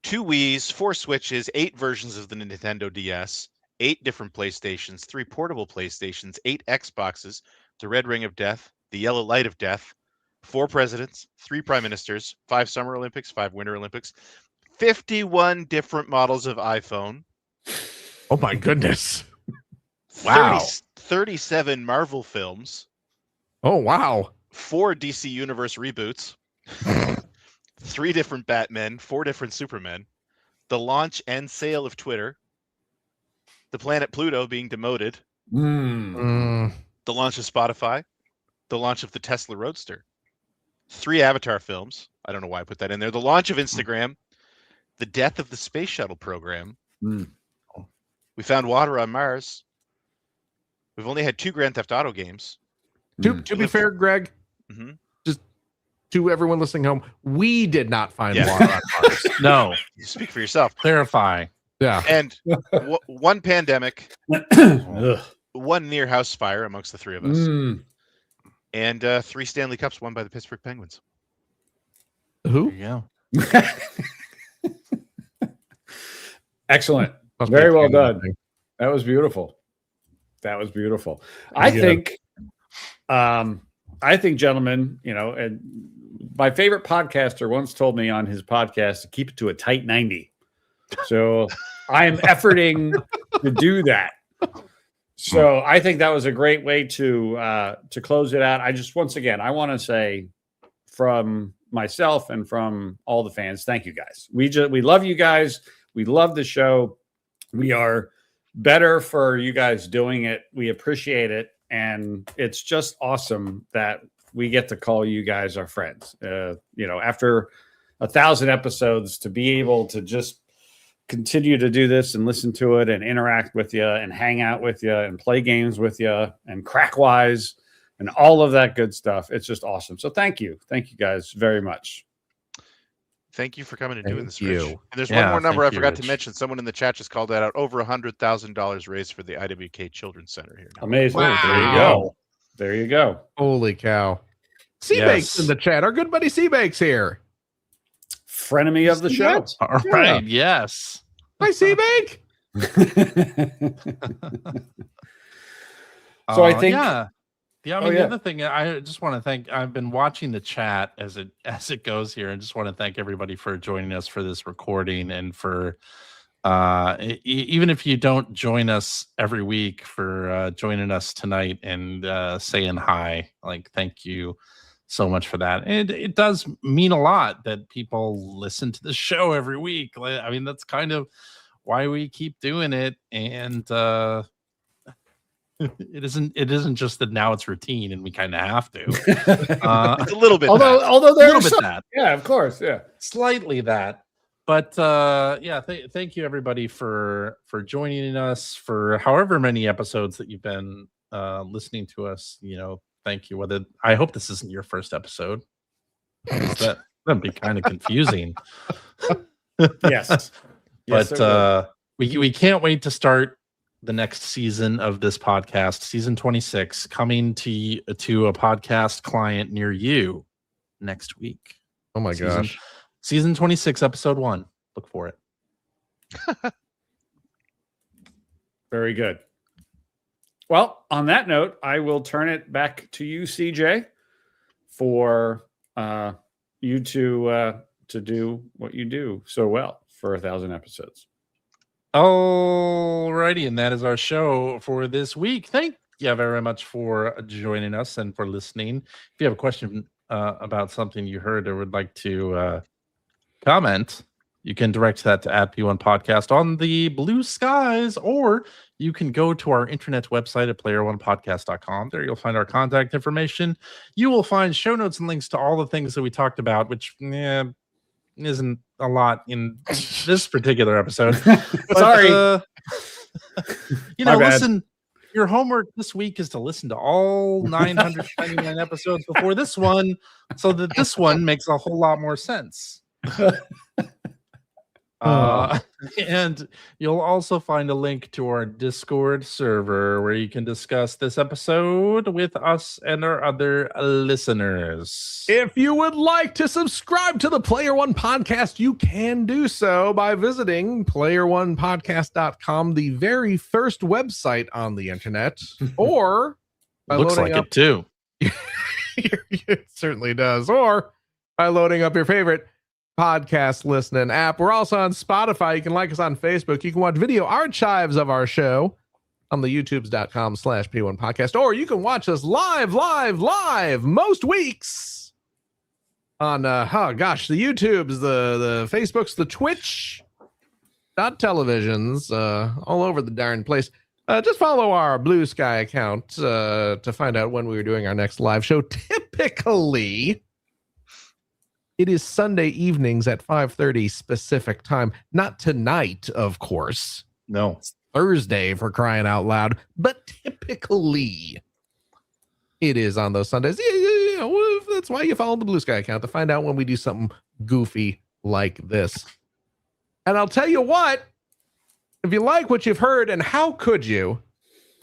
2 Wiis, 4 Switches, 8 versions of the Nintendo DS, 8 different PlayStations, 3 portable PlayStations, 8 Xboxes, the Red Ring of Death, the Yellow Light of Death, 4 presidents, 3 prime ministers, 5 Summer Olympics, 5 Winter Olympics, 51 different models of iPhone. Oh my goodness. 37 Marvel films, Oh wow. 4 DC Universe reboots, 3 different Batmen, 4 different Supermen, the launch and sale of Twitter, the planet Pluto being demoted, the launch of Spotify, the launch of the Tesla Roadster, 3 Avatar films. I don't know why I put that in there. The launch of Instagram, the death of the space shuttle program. We found water on Mars. We've only had 2 Grand Theft Auto games. To be fair, Greg, just to everyone listening home, we did not find water on Mars. No, You speak for yourself. clarify. Yeah. And 1 pandemic, Ugh. 1 near house fire amongst the 3 of us, and 3 Stanley Cups won by the Pittsburgh Penguins. Who? There you go. Excellent. Must be Very a well Canada done. thing. That was beautiful. That was beautiful. I think, gentlemen, and my favorite podcaster once told me on his podcast to keep it to a tight 90. So I am efforting to do that. So I think that was a great way to close it out. I just, once again, I want to say from myself and from all the fans, thank you guys. We love you guys. We love the show. We are better for you guys doing it. We appreciate it. And it's just awesome that we get to call you guys our friends. After 1,000 episodes, to be able to just continue to do this and listen to it and interact with you and hang out with you and play games with you and crack-wise and all of that good stuff. It's just awesome. So thank you. Thank you guys very much. Thank you for coming and doing this, Thank Rich. you. And there's one more number I forgot to Rich. mention. Someone in the chat just called that out. Over $100,000 raised for the IWK Children's Center here. Amazing. Wow. There you go. There you go. Holy cow. Seabake's in the chat. Our good buddy Seabake's here. Frenemy of the show. All right. Yes. Hi, Seabake. So I think the other thing I just want to thank, I've been watching the chat as it goes here, and just want to thank everybody for joining us for this recording, and for even if you don't join us every week, for joining us tonight and saying hi. Like, thank you so much for that. And it does mean a lot that people listen to the show every week. I mean, that's kind of why we keep doing it. And it isn't just that now it's routine and we kind of have to. It's a little bit. although a there's little bit that. Yeah, of course. Yeah. Slightly that. But thank you everybody for joining us for however many episodes that you've been listening to us. Thank you. I hope this isn't your first episode. That'd be kind of confusing. Yes. But we can't wait to start the next season of this podcast, season 26, coming to a podcast client near you next week. Oh my gosh. Season 26, episode 1. Look for it. Very good. Well, on that note, I will turn it back to you, CJ, for you to do what you do so well for 1,000 episodes. Alrighty, and that is our show for this week. Thank you very much for joining us and for listening. If you have a question about something you heard or would like to comment, you can direct that to @P1 Podcast on the Blue Skies, or you can go to our internet website at player1podcast.com. There you'll find our contact information. You will find show notes and links to all the things that we talked about, which isn't a lot in this particular episode. Sorry. Listen, your homework this week is to listen to all 999 episodes before this one, so that this one makes a whole lot more sense. And you'll also find a link to our Discord server where you can discuss this episode with us and our other listeners. If you would like to subscribe to the Player One Podcast, you can do so by visiting player1podcast.com, the very first website on the internet, or by looks like it too. It certainly does. Or by loading up your favorite podcast listening app. We're also on Spotify. You can like us on Facebook. You can watch video archives of our show on the youtubes.com/P1 Podcast, or you can watch us live most weeks on the YouTubes, the Facebooks, the Twitch televisions, all over the darn place. Just follow our Blue Sky account to find out when we're doing our next live show. Typically, it is Sunday evenings at 5:30 specific time. Not tonight, of course. No. It's Thursday, for crying out loud. But typically, it is on those Sundays. That's why you follow the Blue Sky account, to find out when we do something goofy like this. And I'll tell you what, if you like what you've heard, and how could you,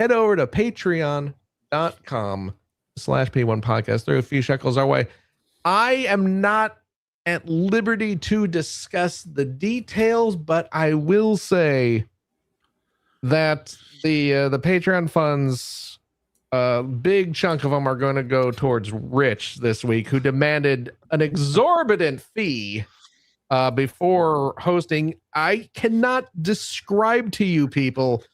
head over to patreon.com/P1 Podcast. Throw a few shekels our way. I am not at liberty to discuss the details, but I will say that the Patreon funds, big chunk of them are going to go towards Rich this week, who demanded an exorbitant fee before hosting. I cannot describe to you people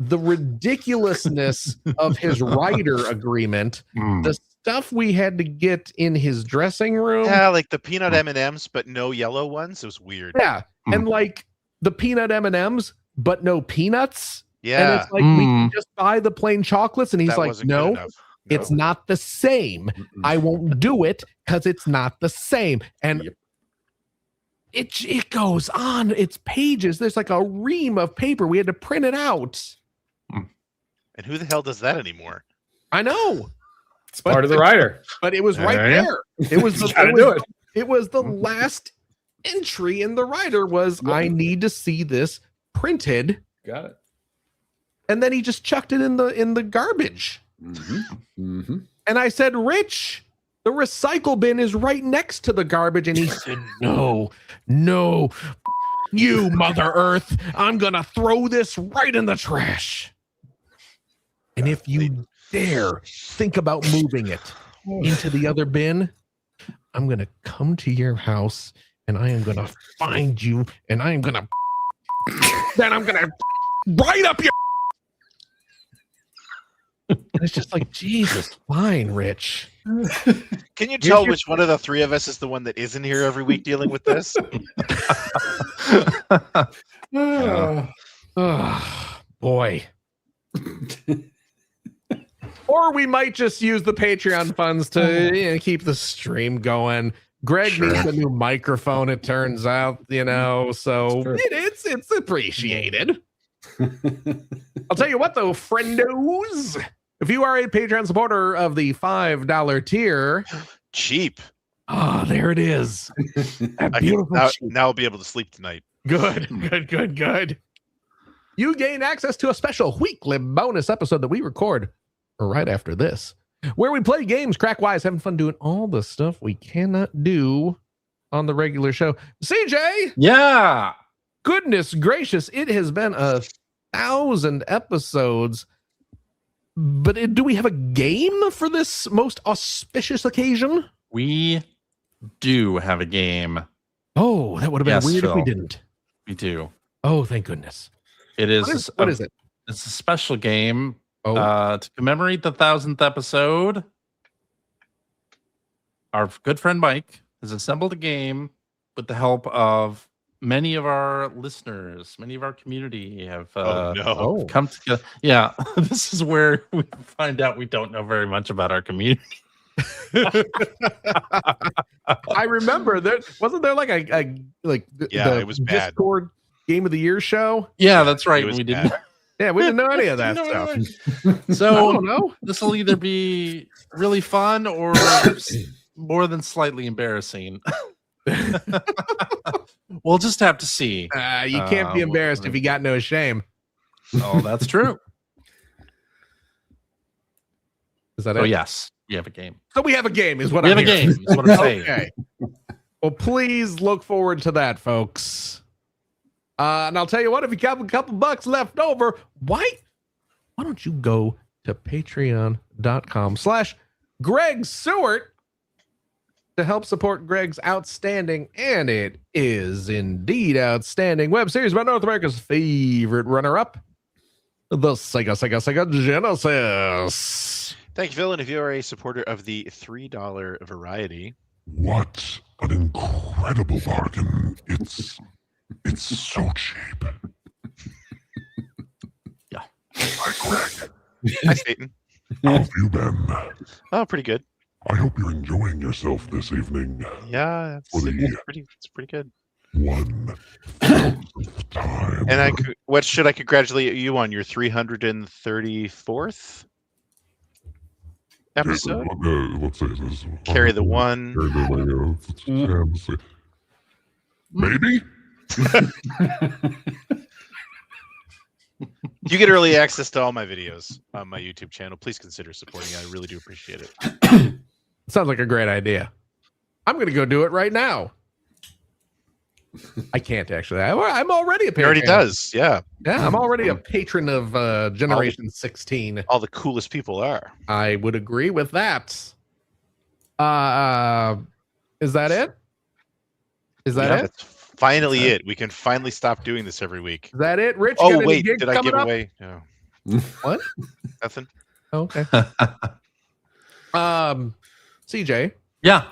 the ridiculousness of his writer agreement. The stuff we had to get in his dressing room. Yeah, like the peanut M&Ms, but no yellow ones. It was weird. Yeah, and like the peanut M&Ms, but no peanuts. Yeah. And it's like, we can just buy the plain chocolates. And he's That like, wasn't good no, enough. it's not the same. I won't do it because it's not the same. And it goes on. It's pages. There's like a ream of paper. We had to print it out. And who the hell does that anymore? I know. It's part of the writer. But it was right there. It was it was the last entry in the writer was, I need to see this printed. Got it. And then he just chucked it in the garbage. And I said, Rich, the recycle bin is right next to the garbage. And he said, no, you Mother Earth, I'm gonna throw this right in the trash. And if you dare think about moving it into the other bin, I'm gonna come to your house and I am gonna find you and I am gonna then I'm gonna right up your. It's just like, Jesus, fine, Rich. Can you tell which one of the three of us is the one that isn't here every week dealing with this? Oh, boy. Or we might just use the Patreon funds to keep the stream going. Greg needs a new microphone, it turns out, so it's appreciated. I'll tell you what, though, friendos, if you are a Patreon supporter of the $5 tier, cheap. Oh, there it is. Now I'll be able to sleep tonight. Good. You gain access to a special weekly bonus episode that we record right after this, where we play games, crack wise, having fun doing all the stuff we cannot do on the regular show. CJ, yeah, goodness gracious, it has been 1,000 episodes, but do we have a game for this most auspicious occasion? We do have a game. Oh, that would have been weird if we didn't. We do. Oh, thank goodness. It is. What is it? It's a special game to commemorate the 1,000th episode. Our good friend Mike has assembled a game with the help of many of our listeners, many of our community have come together. Yeah, this is where we find out we don't know very much about our community. I remember wasn't there like it was bad. Discord Game of the Year show? Yeah, that's right. We didn't. Yeah, we didn't know any of that stuff. So I don't know. This will either be really fun or more than slightly embarrassing. We'll just have to see. You can't be embarrassed if you got no shame. Oh, that's true. Is that it? Oh, it? yes. We have a game. So we have a game, is what we I'm have hearing. a game, is what I'm saying. Okay. Well, please look forward to that, folks. And I'll tell you what, if you have a couple bucks left over, why don't you go to patreon.com/Greg Seward to help support Greg's outstanding, and it is indeed outstanding, web series about North America's favorite runner-up, the Sega Genesis. Thank you, Phil. And if you are a supporter of the $3 variety, what an incredible bargain! It's so cheap. Yeah. Hi, Greg. Hi, Satan. How have you been? Oh, pretty good. I hope you're enjoying yourself this evening. Yeah, it's pretty good. 1,000th time. And what should I congratulate you on? Your 334th episode? Let's say this. Carry the one. Maybe? You get early access to all my videos on my YouTube channel. Please consider supporting. I really do appreciate it. Sounds like a great idea. I'm going to go do it right now. I can't actually. I'm already a patron. He already does. Yeah. Yeah, I'm already a patron of Generation 16. All the coolest people are. I would agree with that. Is that it? Is that it? That's finally it. We can finally stop doing this every week. Is that it, Rich? Oh, got any wait. gigs Did I coming give up? away? No. What? Nothing. Okay. CJ. Yeah.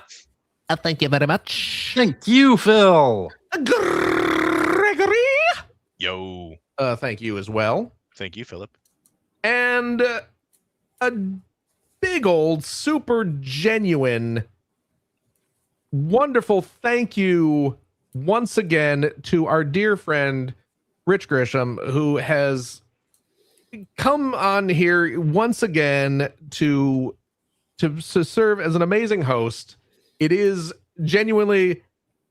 Thank you very much. Thank you, Phil. Gregory. Yo. Thank you as well. Thank you, Philip. And a big old, super genuine, wonderful thank you once again to our dear friend Rich Grisham, who has come on here once again to serve as an amazing host. It is genuinely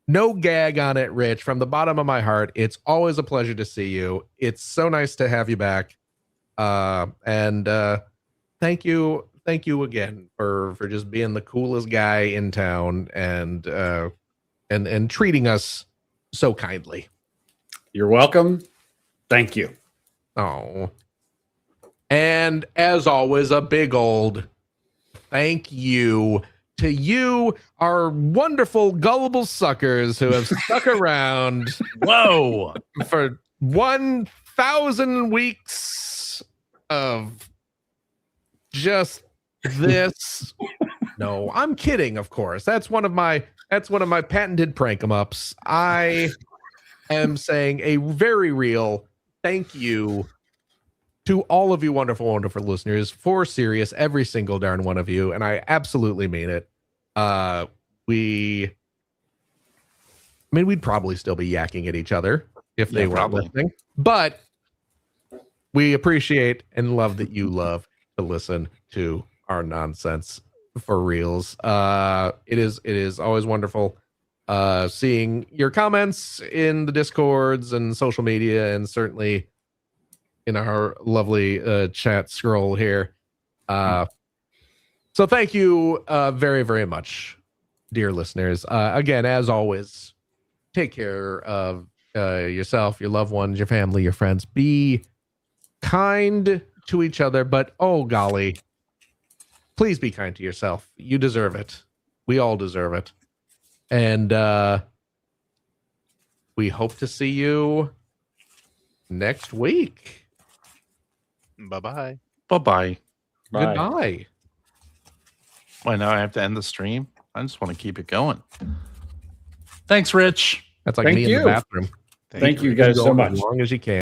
no gag on it, Rich, from the bottom of my heart. It's always a pleasure to see you. It's so nice to have you back. And thank you again for just being the coolest guy in town and treating us so kindly. You're welcome. Thank you. Oh. And as always, a big old thank you to you, our wonderful gullible suckers who have stuck around Whoa. for 1,000 weeks of just this. No, I'm kidding, of course. That's one of my patented prank 'em ups. I am saying a very real thank you to all of you wonderful, wonderful listeners, for serious, every single darn one of you, and I absolutely mean it. We'd probably still be yakking at each other if they weren't listening, but we appreciate and love that you love to listen to our nonsense for reals. It is always wonderful seeing your comments in the Discords and social media, and certainly in our lovely chat scroll here. So thank you very, very much, dear listeners. Again, as always, take care of yourself, your loved ones, your family, your friends. Be kind to each other, but oh golly, please be kind to yourself. You deserve it. We all deserve it. And we hope to see you next week. Bye-bye. Bye-bye. Goodbye. Why now I have to end the stream? I just want to keep it going. Thanks, Rich. That's like Thank me in you. the bathroom. Thank you guys so much. As long as you can.